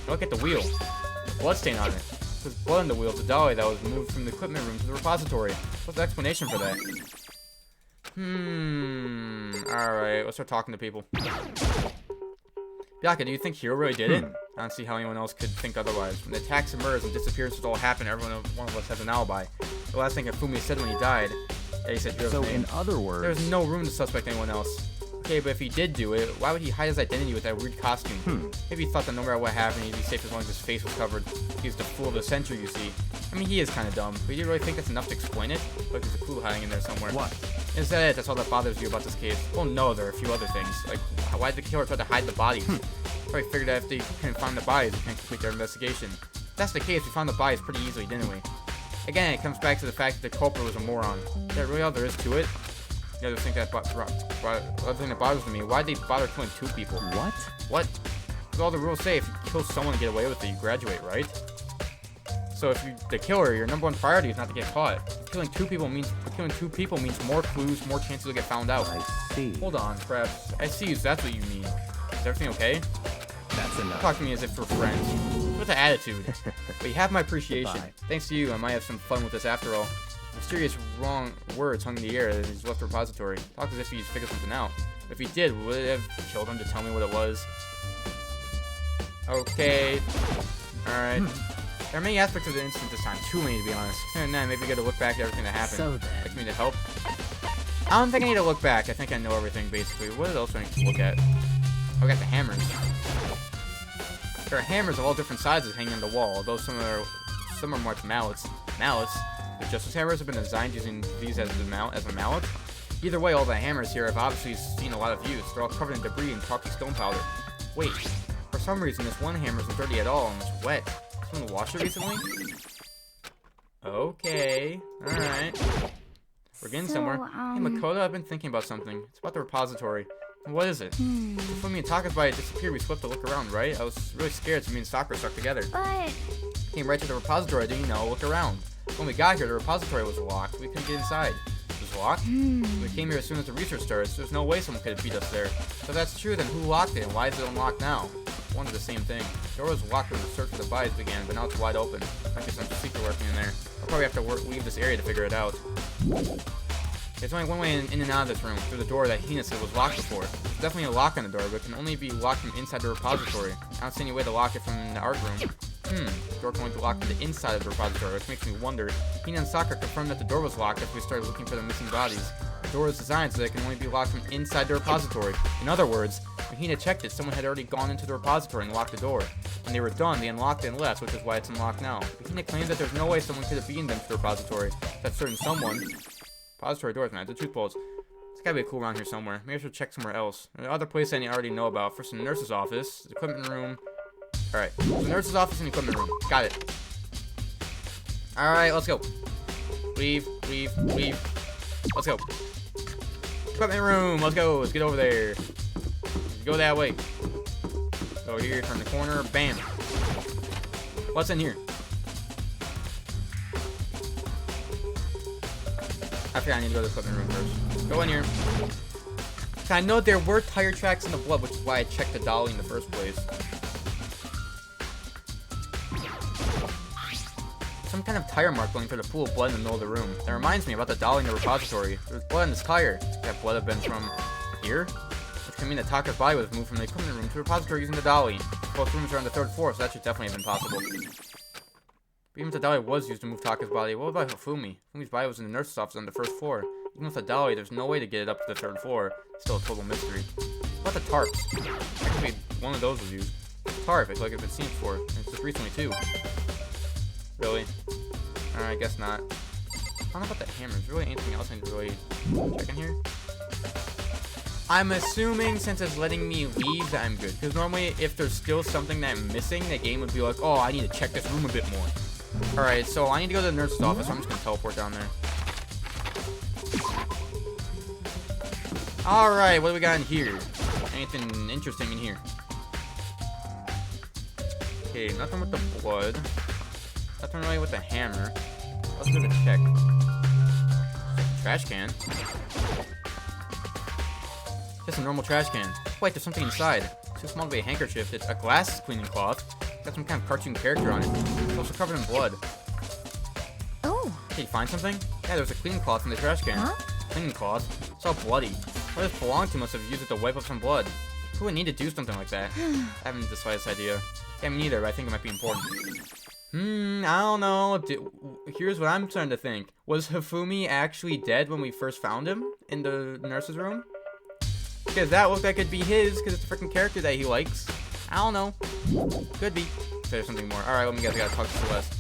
Look at the wheel. There's blood stain on it. There's blood on the wheel of the dolly that was moved from the equipment room to the repository. What's the explanation for that? Alright, let's start talking to people. Byaka, do you think Hiro really did it? I don't see how anyone else could think otherwise. When the attacks and murders and disappearances all happened, one of us has an alibi. The last thing Fumi said when he died, he said Hiro's name. So in other words, There's no room to suspect anyone else. Okay, but if he did do it, why would he hide his identity with that weird costume? Maybe he thought that no matter what happened, he'd be safe as long as his face was covered. He's the fool of the century, you see. I mean, he is kind of dumb, but you really think that's enough to explain it? Look, there's a clue hiding in there somewhere. What? Is that it? That's all that bothers you about this case? Well, no, there are a few other things. Like, why did the killer try to hide the bodies? Probably figured that if they couldn't find the bodies, they can't complete their investigation. If that's the case, we found the bodies pretty easily, didn't we? Again, it comes back to the fact that the culprit was a moron. Is that really all there is to it? The other thing that bothers me, why'd they bother killing two people? What? What? Because all the rules say if you kill someone and get away with it, you graduate, right? So if you're the killer, your number one priority is not to get caught. Killing two people means more clues, more chances to get found out. I see. Hold on, perhaps. I see, so that's what you mean. Is everything okay? That's enough. Talk to me as if we're friends. With an attitude. But you have my appreciation. Goodbye. Thanks to you, I might have some fun with this after all. Mysterious wrong words hung in the air that he's left the repository. Talk as if he's figured something out. If he did, would it have killed him to tell me what it was? Okay. Alright. There are many aspects of the incident this time. Too many, to be honest. And then maybe we gotta look back at everything that happened. So then. Like me to help? I don't think I need to look back. I think I know everything, basically. What else do I need to look at? Oh, I got the hammers. There are hammers of all different sizes hanging on the wall, although some are marked mallets. Mallets? The Justice Hammers have been designed using these as a mallet? Either way, all the hammers here have obviously seen a lot of use. They're all covered in debris and chalky stone powder. Wait, for some reason this one hammer isn't dirty at all and it's wet. Someone washed it recently? Okay, alright. We're getting somewhere. Hey Makoto, I've been thinking about something. It's about the repository. What is it? Before me and Taka's body disappeared, we swept to look around, right? I was really scared, so me and Sakura stuck together. But Came right to the repository, didn't look around. When we got here, the repository was locked. We couldn't get inside. It was locked? We came here as soon as the research started, so there's no way someone could have beat us there. So if that's true, then who locked it, and why is it unlocked now? One of the same thing. The door was locked when the search for the bodies began, but now it's wide open. Might be some secret working in there. I'll probably have to leave this area to figure it out. There's only one way in and out of this room, through the door that Hina said was locked before. There's definitely a lock on the door, but it can only be locked from inside the repository. I don't see any way to lock it from the art room. The door can only be locked from the inside of the repository, which makes me wonder. Hina and Sakura confirmed that the door was locked after we started looking for the missing bodies. The door is designed so that it can only be locked from inside the repository. In other words, when Hina checked it, someone had already gone into the repository and locked the door. When they were done, they unlocked it and left, which is why it's unlocked now. But Hina claims that there's no way someone could have beaten them to the repository. That certain someone... Repository doors, man. The truth bolts. There's gotta be a clue around here somewhere. Maybe I should check somewhere else. There are other places I already know about. First, the nurse's office, the equipment room. Alright, the nurse's office and the equipment room. Got it. Alright, let's go. Leave. Let's go. Equipment room, let's go. Let's get over there. Go that way. Go over here, turn the corner, bam. What's in here? I forgot I need to go to the equipment room first. Go in here. I know there were tire tracks in the blood, which is why I checked the dolly in the first place. Some kind of tire mark going through the pool of blood in the middle of the room. That reminds me about the dolly in the repository. There was blood on this tire. That blood have been from here? Which can mean that Taka's body was moved from the equipment room to the repository using the dolly. Both rooms are on the 3rd floor, so that should definitely have been possible. But even if the dolly was used to move Taka's body, what about Hifumi? Hifumi's body was in the nurse's office on the 1st floor. Even with the dolly, there's no way to get it up to the 3rd floor. It's still a total mystery. What about the tarps? Actually, one of those was used. Tarp, I feel like it's been seen before. And it's just recently, too. Really? Alright, I guess not. I don't know about the hammer. Is there really anything else I need to really check in here? I'm assuming since it's letting me leave that I'm good. Because normally, if there's still something that I'm missing, the game would be like, oh, I need to check this room a bit more. Alright, so I need to go to the nurse's office, so I'm just going to teleport down there. Alright, what do we got in here? Anything interesting in here? Okay, nothing with the blood. Nothing really with the hammer. Let's do the check. Trash can. Just a normal trash can. Wait, there's something inside. It's too small to be a handkerchief. It's a glass cleaning cloth. Got some kind of cartoon character on it. It's also covered in blood. Oh. Did you find something? Yeah, there's a cleaning cloth in the trash can. Huh? Cleaning cloth? It's all bloody. Whoever this belonged to must have used it to wipe up some blood. Who would need to do something like that? I haven't the slightest idea. Yeah, me neither, but I think it might be important. I don't know. Here's what I'm starting to think. Was Hifumi actually dead when we first found him in the nurse's room? Because that looked like it'd be his, because it's a freaking character that he likes. I don't know. Could be. There's something more. Alright, let me guess. I gotta talk to Celeste.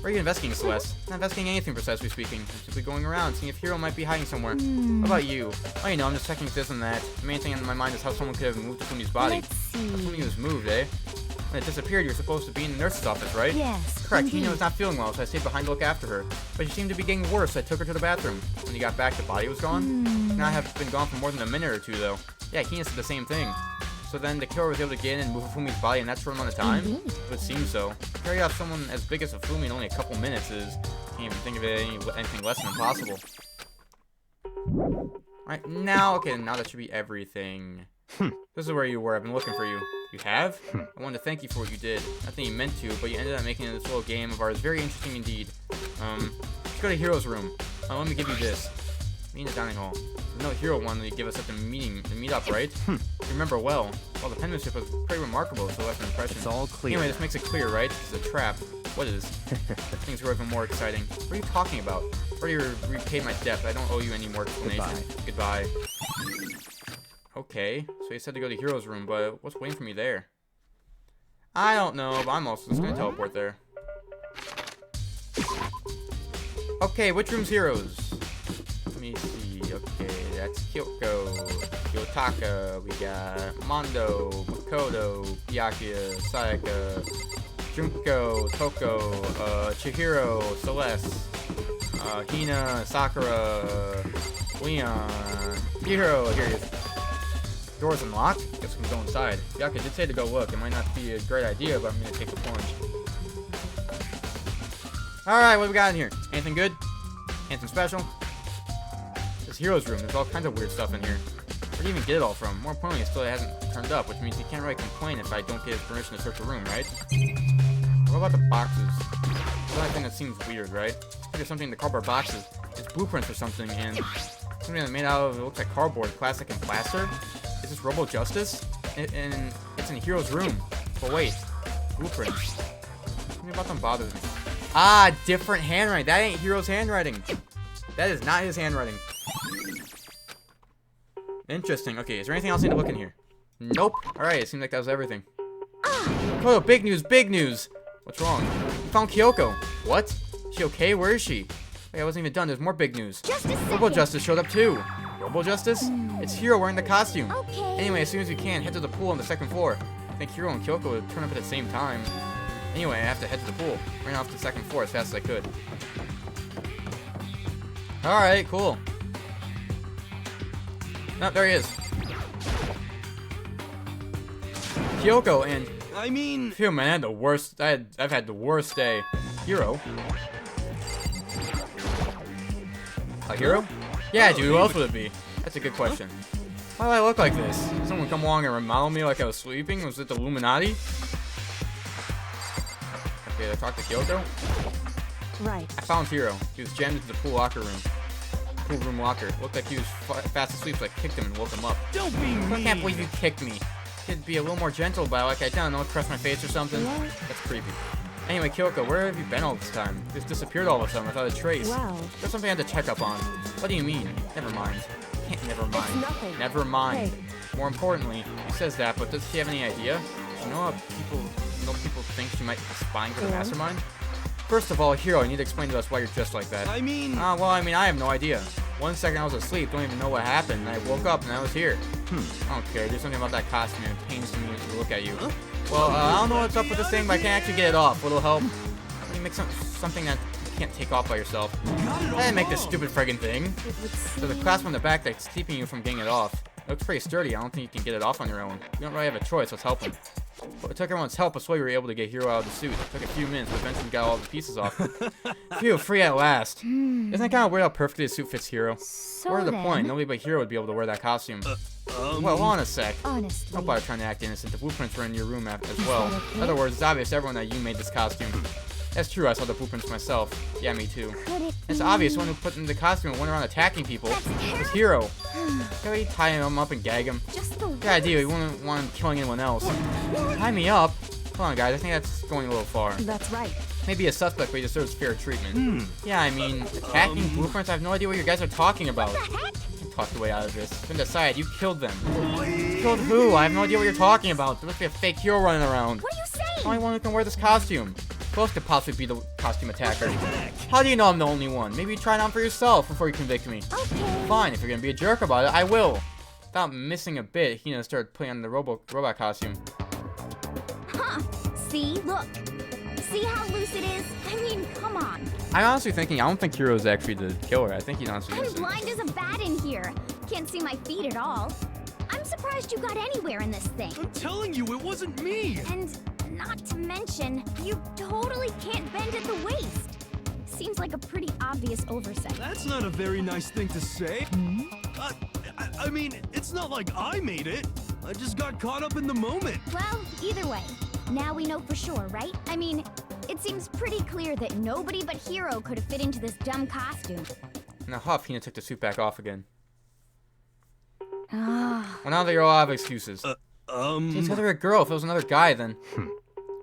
Where are you investigating, Celeste? Not investigating anything, precisely speaking. I'm simply going around, seeing if Hiro might be hiding somewhere. What about you? Oh, you know, I'm just checking this and that. The main thing in my mind is how someone could have moved Hifumi's body. Let's see. Hifumi was moved, eh? When it disappeared, you were supposed to be in the nurse's office, right? Yes. Correct. Indeed. Hina was not feeling well, so I stayed behind to look after her. But she seemed to be getting worse, so I took her to the bathroom. When you got back, the body was gone. Now I have been gone for more than a minute or two, though. Yeah, Hina said the same thing. So then the killer was able to get in and move Hifumi's body in that short amount of time? Indeed. It would seem so. To carry off someone as big as Hifumi in only a couple minutes is... I can't even think of it anything less than impossible. Alright, now... Okay, now that should be everything. This is where you were. I've been looking for you. You have? I wanted to thank you for what you did. Not that you meant to, but you ended up making this little game of ours very interesting indeed. Let's go to Hiro's room. Let me give you this. Me in the dining hall. There's no Hiro one that you give us at the meet up, right? You remember well. Well, the penmanship was pretty remarkable, so left an impression. It's all clear. Anyway, this makes it clear, right? This is a trap. What is? Things were even more exciting. What are you talking about? I already repaid my debt. I don't owe you any more explanation. Goodbye. Okay, so you said to go to Hiro's room, but what's waiting for me there? I don't know, but I'm also just gonna teleport there. Okay, which room's Hiro's? Let me see. Okay, that's Kyoko, Yotaka, we got Mondo, Makoto, Byakuya, Sayaka, Junko, Toko, Chihiro, Celeste, Hina, Sakura, Leon, Hiro, here he is. Door's unlocked? Guess we can go inside. Byakuya did say to go look. It might not be a great idea, but I'm gonna take the plunge. Alright, what do we got in here? Anything good? Anything special? This Hiro's room. There's all kinds of weird stuff in here. Where do you even get it all from? More importantly, it still hasn't turned up, which means he can't really complain if I don't get his permission to search the room, right? What about the boxes? The only thing that seems weird, right? There's something in the cardboard boxes. It's blueprints or something, and something that's made out of, it looks like cardboard, plastic, and plaster. Is this Robo Justice? And it's in Hiro's room. But wait, blueprints. Something about them bothers me. Ah, different handwriting. That ain't Hiro's handwriting. That is not his handwriting. Interesting. Okay, is there anything else I need to look in here? Nope. Alright, it seems like that was everything. Oh, big news, big news! What's wrong? We found Kyoko. What? Is she okay? Where is she? Wait, I wasn't even done. There's more big news. Just a second. Robo Justice showed up too. Robo Justice? It's Hiro wearing the costume. Okay. Anyway, as soon as we can, head to the pool on the 2nd floor. I think Hiro and Kyoko would turn up at the same time. Anyway, I have to head to the pool. Ran off to the 2nd floor as fast as I could. Alright, cool. Oh, there he is. Kyoko, and I mean, phew, man, I had the worst. I've had the worst day. Hero. A hero? Yeah, dude. Who else would it be? That's a good question. Why do I look like this? Did someone come along and remodel me like I was sleeping? Was it the Illuminati? Okay, I talked to Kyoko. Right. I found Hero. He was jammed into the pool locker room. Pool room locker. Looked like he was fast asleep, so I kicked him and woke him up. don't be I mean. can't believe you kicked me. Could be a little more gentle, but like I don't know, press my face or something. What? That's creepy. Anyway, Kyoko, where have you been all this time? You just disappeared all of a sudden without a trace. Wow. There's something I had to check up on. What do you mean? Never mind. Never mind. nothing. Never mind. Hey. More importantly, he says that, but does she have any idea? You know how people think she might be spying for the Yeah. mastermind? First of all, Hero, you need to explain to us why you're just like that. I mean, Well, I mean, I have no idea. 1 second I was asleep, don't even know what happened, and I woke up and I was here. I don't care, there's something about that costume, it pains me to look at you. Well, I don't know what's up with this thing, but I can't actually get it off. Will it help? Let me make something that you can't take off by yourself. I didn't make this stupid friggin' thing. It would There's a seem... clasp on the back that's keeping you from getting it off. It looks pretty sturdy, I don't think you can get it off on your own. You don't really have a choice, let's help him. But it took everyone's help before we were able to get Hero out of the suit. It took a few minutes, but eventually we got all the pieces off. Phew, free at last. Isn't it kind of weird how perfectly the suit fits Hero? So More to the then, point, nobody but Hero would be able to wear that costume. Well, hold on a sec. honestly, Don't bother trying to act innocent. The blueprints were in your room as well. that okay? In other words, it's obvious to everyone that you made this costume. That's true, I saw the blueprints myself. Yeah, me too. could it It's be... obvious one who put in the costume and went around attacking people was Hero. Can we tie him up and gag him? Just the Good idea, we wouldn't want him killing anyone else. Tie me up? Hold on, guys, I think that's going a little far. That's right. Maybe a suspect, but he deserves fair treatment. Yeah, I mean, attacking blueprints, I have no idea what you guys are talking about. I can talk the way out of this. It's been decided, you killed them. Killed who? I have no idea what you're talking about. There must be a fake hero running around. What are you saying? The only one who can wear this costume. Who else could possibly be the costume attacker? How do you know I'm the only one? Maybe you try it on for yourself before you convict me. Okay. Fine, if you're gonna be a jerk about it, I will. Without missing a bit, he started putting on the robot costume. Huh. See? Look. See how loose it is? I mean, come on. I'm honestly thinking, I don't think Hero's actually the killer. I think he's honestly I'm innocent. blind as a bat in here. Can't see my feet at all. I'm surprised you got anywhere in this thing. I'm telling you, it wasn't me. And not to mention, you totally can't bend at the waist. Seems like a pretty obvious oversight. That's not a very nice thing to say. I mean, it's not like I made it. I just got caught up in the moment. Well, either way, now we know for sure, right? I mean, it seems pretty clear that nobody but Hero could have fit into this dumb costume. In a huff, Hina took the suit back off again. Ah. Well, now they all have excuses. It's either a girl. If it was another guy, then...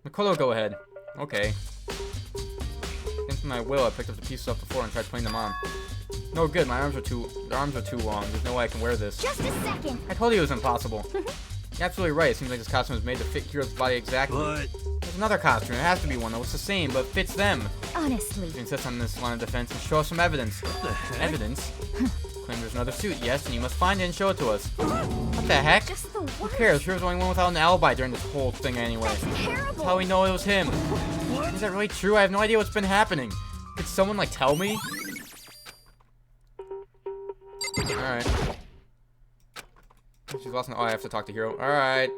Makoto, go ahead. Okay. Against my will, I picked up the pieces off the floor and tried putting them on. No good, their arms are too long. There's no way I can wear this. Just a second. I told you it was impossible. You're absolutely right. It seems like this costume was made to fit Hero's body exactly. But There's another costume. It has to be one, though. It's the same, but fits them. Honestly. You insist on this line of defense and show us some evidence. what the heck? Evidence? Claim there's another suit, yes, and you must find it and show it to us. What the heck? Just the Who worst. cares? Hero's the only one without an alibi during this whole thing anyway. That's terrible. That's how we know it was him. What? Is that really true? I have no idea what's been happening. Could someone, like, tell me? Alright. She's lost an... Oh, I have to talk to Hero. Alright.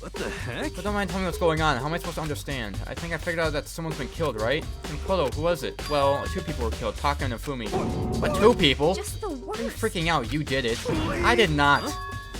What the heck? But don't mind telling me what's going on. How am I supposed to understand? I think I figured out that someone's been killed, right? And Kodo, who was it? Well, 2 people were killed. Taka and Nafumi. What, 2 people? Just the Are you worst. freaking out? You did it. I did not.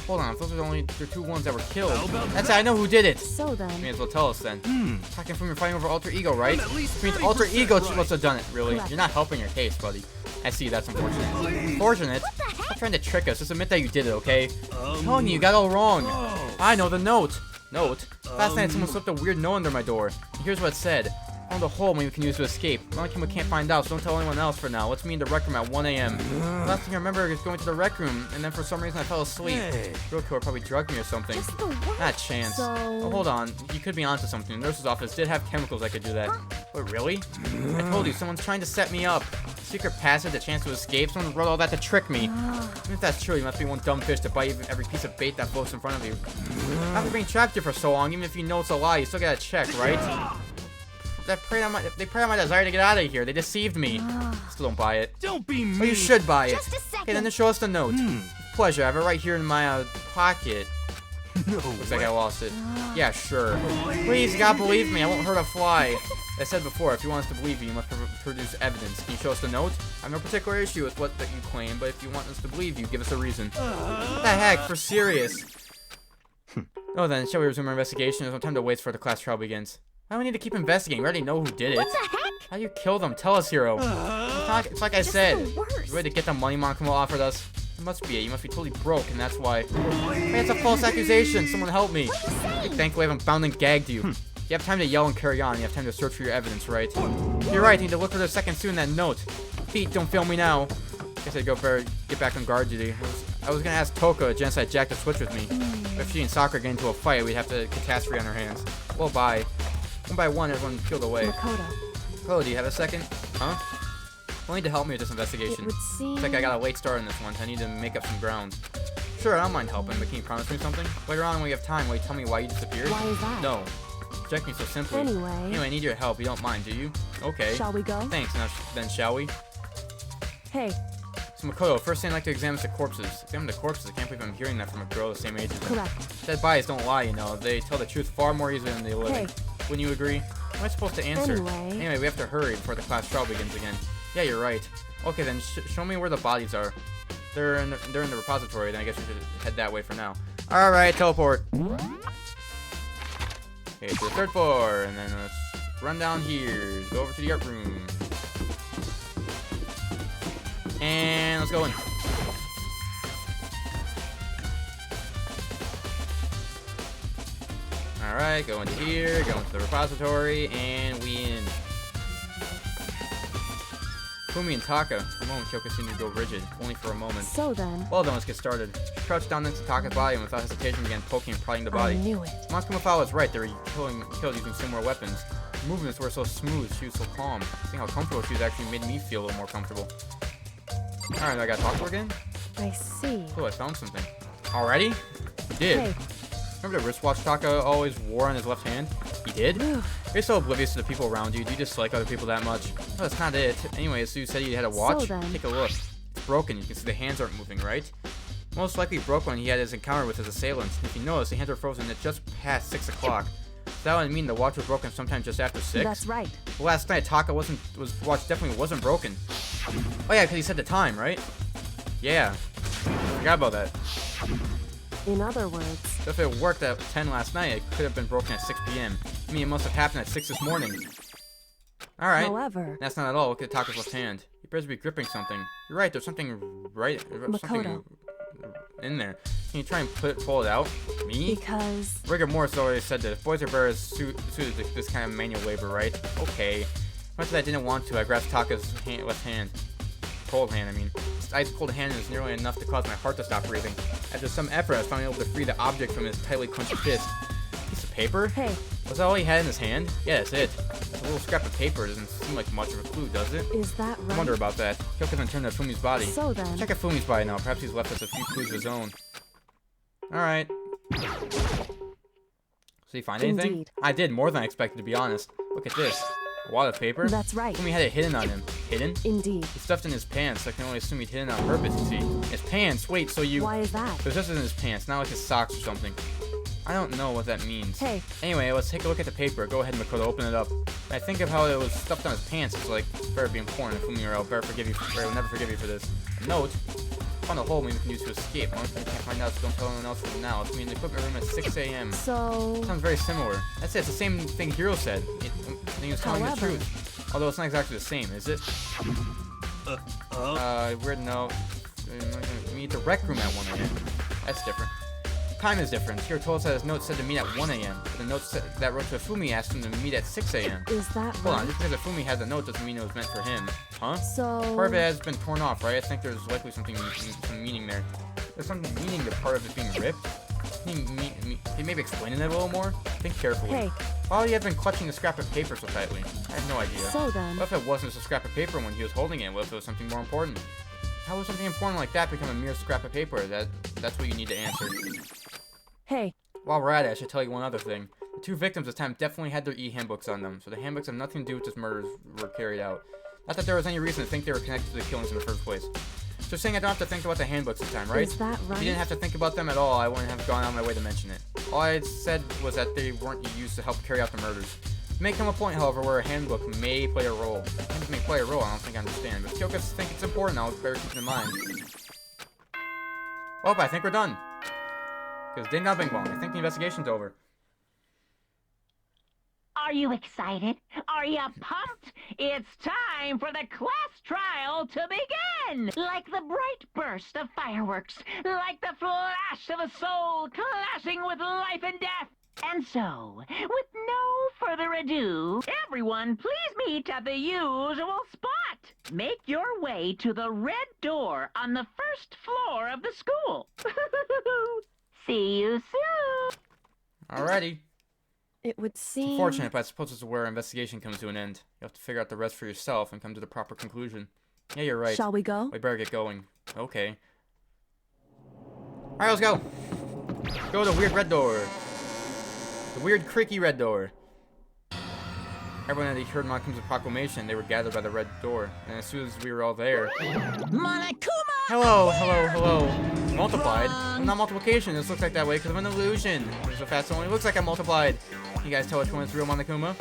Hold on, if those are the 2 ones that were killed. How about That's it, I know who did it. So May then, as well tell us then. Taka and Nafumi are fighting over alter ego, right? I'm at least Which means alter 30% ego right. must have done it, really. Correct. You're not helping your case, buddy. I see, that's unfortunate. Unfortunate? Stop trying to trick us. Just admit that you did it, okay? I'm telling you got it all wrong. Oh. I know the note. Note? Last night someone slipped a weird note under my door. And here's what it said. Found a hole we can use to escape. Only we can't find out, so don't tell anyone else for now. Let's meet in the rec room at 1 a.m. Last thing I remember is going to the rec room, and then for some reason I fell asleep. Hey. Real killer probably drugged me or something. Just the worst. Not a chance. So- Oh, hold on. You could be onto something. The nurse's office did have chemicals that could do that. But really? I told you, someone's trying to set me up. Secret passage, a chance to escape. Someone wrote all that to trick me. Even if that's true, you must be one dumb fish to bite every piece of bait that floats in front of you. After being trapped here for so long, even if you know it's a lie, you still gotta check, right? They preyed on my desire to get out of here. They deceived me. Still don't buy it. Don't be mean. But you should buy it. Just a second. Okay, then show us the note. Pleasure. I have it right here in my pocket. No Looks like way. I lost it. Yeah, sure. Please, you gotta believe me. I won't hurt a fly. As I said before, if you want us to believe you, you must produce evidence. Can you show us the note? I have no particular issue with what that you claim, but if you want us to believe you, give us a reason. What the heck? For serious. Oh, then, shall we resume our investigation? There's no time to waste before the class trial begins. Why do we need to keep investigating? We already know who did it. What the heck? How do you kill them? Tell us, Hero. It's like I said. the worst. You ready to get the money Monkumo offered us? It must be it. You must be totally broke, and that's why. Hey, it's a false accusation. Someone help me. Thankfully, I haven't bound and gagged you. You have time to yell and carry on. You have time to search for your evidence, right? You're right. I need to look for the second student in that note. Feet, don't fail me now. Guess I'd go better get back on guard duty. I was gonna ask Toka, Genocide Jack, to switch with me. But if she and Sakura get into a fight, we'd have to catastrophe on our hands. Well, bye. One by one, everyone peeled away. Makoto, Oh, do you have a second? Huh? You'll need to help me with this it investigation. would seem... Looks like I got a late start on this one, so I need to make up some ground. Sure, I don't mind helping, but can you promise me something? Later on, when we have time, will you tell me why you disappeared? Why is that? No. Reject me so simply. Anyway, I need your help. You don't mind, do you? Okay. shall we go? Thanks. Now, then, shall we? Hey, So, Makoto, first thing I'd like to examine is the corpses. Examine the corpses? I can't believe I'm hearing that from a girl the same age as me. correct. Dead bodies don't lie, you know. They tell the truth far more easily than they live. Hey. Wouldn't you agree? What am I supposed to answer? Anyway. We have to hurry before the class trial begins again. Yeah, you're right. Okay, then show me where the bodies are. They're in the repository. Then I guess we should head that way for now. All right, teleport. Okay, to the third floor, and then let's run down here. Go over to the art room, and let's go in. Alright, go into here, go into the repository, and we in. Fumi and Taka. For a moment, Kyoko seemed to go rigid, only for a moment. So then, Well then, let's get started. She crouched down next to Taka's body and without hesitation began poking and prodding the I body. knew it. Monkumo was right, they were killed using similar weapons. Her movements were so smooth, she was so calm. Seeing how comfortable she was actually made me feel a little more comfortable. Alright, I gotta talk to her again? I see. Cool, I found something. Already? You did. Hey, Remember the wristwatch Taka always wore on his left hand? He did? You're so oblivious to the people around you. Do you dislike other people that much? No, that's not it. Anyways, so you said you had a watch? So then- Take a look. It's broken. You can see the hands aren't moving, right? Most likely broke when he had his encounter with his assailants. If you notice, the hands are frozen at just past 6 o'clock. So that would mean the watch was broken sometime just after 6? that's right. Well, last night, watch definitely wasn't broken. Oh yeah, because he said the time, right? Yeah. Forgot about that. In other words, So if it worked at 10 last night, it could have been broken at 6 p.m. I mean, it must have happened at 6 this morning. Alright. however, That's not at all. Look at Taka's left hand. He appears to be gripping something. You're right, there's something something Makoto. in there. Can you try and pull it out? Me? because... Rigor Mortis already said that if boys are better suited to this kind of manual labor, right? Okay. Much as I didn't want to, I grasped Taka's left hand. Cold hand, I mean. His ice cold hand is nearly enough to cause my heart to stop breathing. After some effort, I was finally able to free the object from his tightly clenched fist. Piece of paper? Hey, Was that all he had in his hand? Yeah, that's it. A little scrap of paper doesn't seem like much of a clue, does it? is that I right? wonder about that. Kyoka then turned to Fumi's body. So then, Check out Fumi's body now. Perhaps he's left us a few clues of his own. Alright. So you find anything? Indeed. I did, more than I expected, to be honest. Look at this. A wad of paper? that's right. Fumi had it hidden on him. Hidden? Indeed. He stuffed in his pants, so I can only assume he'd hidden on purpose, you see. His pants? Wait, so you... Why is that? It was just in his pants, not like his socks or something. I don't know what that means. Hey, Anyway, let's take a look at the paper. Go ahead, Makoto, open it up. When I think of how it was stuffed on his pants, it's like, it's better be important. Fumi, or I'll never forgive you for this. A note? Found a hole we can use to escape. One thing we can't find out, so don't tell anyone else from now. It's me in the equipment room at 6 a.m. so... Sounds very similar. That's it, it's the same thing Hiro said. He was telling the However- truth. Although it's not exactly the same, is it? Weird note. Meet the rec room at 1 a.m. That's different. Time is different. Hiro told us that his note said to meet at 1 a.m. But the note that wrote to Fumi asked him to meet at 6 a.m. Is that Hold on, right? just because Fumi had the note doesn't mean it was meant for him. Huh? So... Part of it has been torn off, right? I think there's likely some meaning there. There's something meaning to part of it being ripped. Can you maybe explain it a little more? Think carefully. Hey, Why would he have been clutching the scrap of paper so tightly? I have no idea. so then... What if it wasn't just a scrap of paper when he was holding it? What if it was something more important? How would something important like that become a mere scrap of paper? That's what you need to answer. Hey, While we're at it, I should tell you one other thing. The two victims this time definitely had their e-handbooks on them, so the handbooks have nothing to do with this murders were carried out. Not that there was any reason to think they were connected to the killings in the first place. So saying I don't have to think about the handbooks this time, right? Is that If right? you didn't have to think about them at all, I wouldn't have gone out of my way to mention it. All I said was that they weren't used to help carry out the murders. There may come a point, however, where a handbook may play a role. Handbook may play a role, I don't think I understand. But Kyoka think it's important, I'll better keep it in mind. Oh, I think we're done. Because ding dong bing bong, I think the investigation's over. Are you excited? Are you pumped? It's time for the class trial to begin! Like the bright burst of fireworks, like the flash of a soul clashing with life and death. And so, with no further ado, everyone please meet at the usual spot. Make your way to the red door on the first floor of the school. See you soon! Alrighty. It would seem. Unfortunate, but I suppose this is where our investigation comes to an end. You have to figure out the rest for yourself and come to the proper conclusion. Yeah, you're right. Shall we go? We better get going. Okay. Alright, let's go. Go to the weird red door. The weird creaky red door. Everyone had heard Monokama's proclamation. They were gathered by the red door. And as soon as we were all there... Monokuma! Hello, hello, hello. Multiplied? I'm not multiplication. This looks like that way because of an illusion. So fast it only looks like I'm multiplied. You guys tell which one is real Monokuma?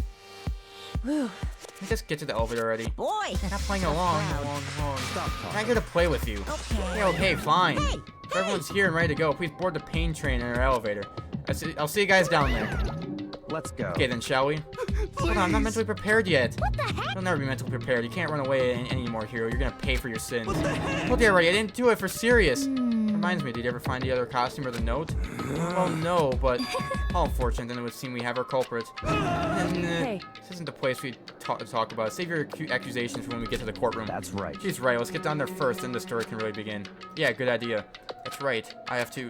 Whew. Can we just get to the elevator already? Boy! Stop playing along. Stop I'm not talking. here to play with you. Okay. Yeah, okay, fine. Hey! If everyone's here and ready to go, please board the pain train in our elevator. I'll see you guys down there. Let's go. Okay, then, shall we? Hold on, I'm not mentally prepared yet. What the heck? You'll never be mentally prepared. You can't run away anymore, hero. You're gonna pay for your sins. Told you already, I didn't do it for serious. Reminds me, did you ever find the other costume or the note? Well, no, but how unfortunate. Then it would seem we have our culprit. Hey. This isn't the place we talk about. Save your accusations for when we get to the courtroom. That's right. She's right. Let's get down there first, then the story can really begin. Yeah, good idea. That's right. I have to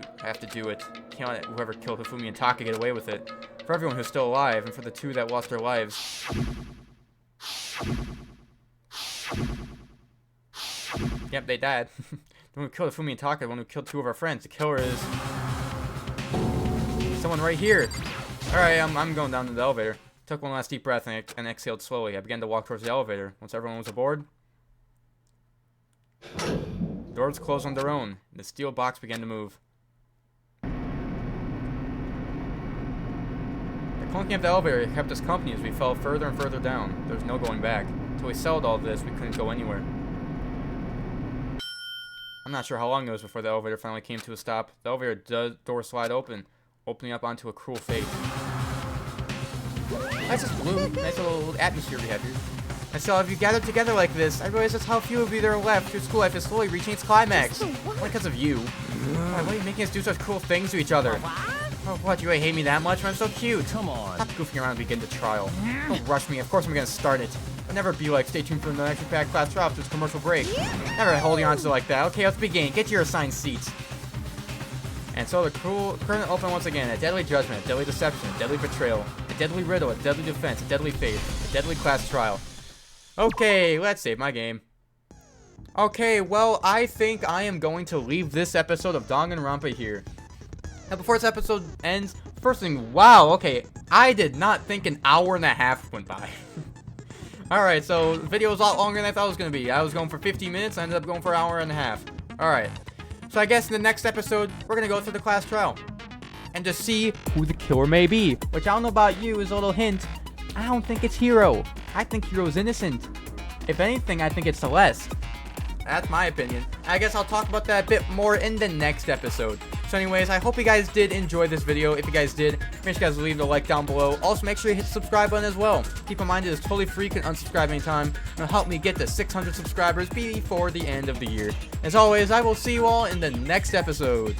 do it. Can't let whoever killed Hifumi and Taka get away with it. For everyone who's still alive, and for the two that lost their lives. Yep, they died. The one who killed Hifumi and Taka, the one who killed two of our friends. The killer is someone right here. All right, I'm going down to the elevator. Took one last deep breath and exhaled slowly. I began to walk towards the elevator. Once everyone was aboard, doors closed on their own. The steel box began to move. The clunking of the elevator kept us company as we fell further and further down. There was no going back. Until we settled all this, we couldn't go anywhere. I'm not sure how long it was before the elevator finally came to a stop. The elevator door slid open, opening up onto a cruel fate. That's just blue. Nice little atmosphere we have here. And so, if you gather together like this, I realize just how few of you there are left. Your school life is slowly reaching its climax. Only because of you. Why are you making us do such cruel things to each other? Oh, what? You hate me that much? I'm so cute. Come on. Stop goofing around and begin the trial. Don't rush me. Of course I'm gonna start it. I'll never be like, stay tuned for the next packed class trial after this commercial break. Never holding on to it like that. Okay, let's begin. Get to your assigned seats. And so the curtain opened once again. A deadly judgment, a deadly deception, a deadly betrayal, a deadly riddle, a deadly defense, a deadly fate, a deadly class trial. Okay, let's save my game. Okay, well, I think I am going to leave this episode of Danganronpa here. Now, before this episode ends, first thing, wow, okay, I did not think an hour and a half went by. Alright, so the video was a lot longer than I thought it was going to be. I was going for 15 minutes, I ended up going for an hour and a half. Alright, so I guess in the next episode, we're going to go through the class trial. And to see who the killer may be. Which I don't know about you, is a little hint. I don't think it's Hiro. I think Hiro's innocent. If anything, I think it's Celeste. That's my opinion. I guess I'll talk about that a bit more in the next episode. So anyways, I hope you guys did enjoy this video. If you guys did, make sure you guys leave a like down below. Also, make sure you hit the subscribe button as well. Keep in mind, it is totally free. You can unsubscribe anytime. It'll help me get to 600 subscribers before the end of the year. As always, I will see you all in the next episode.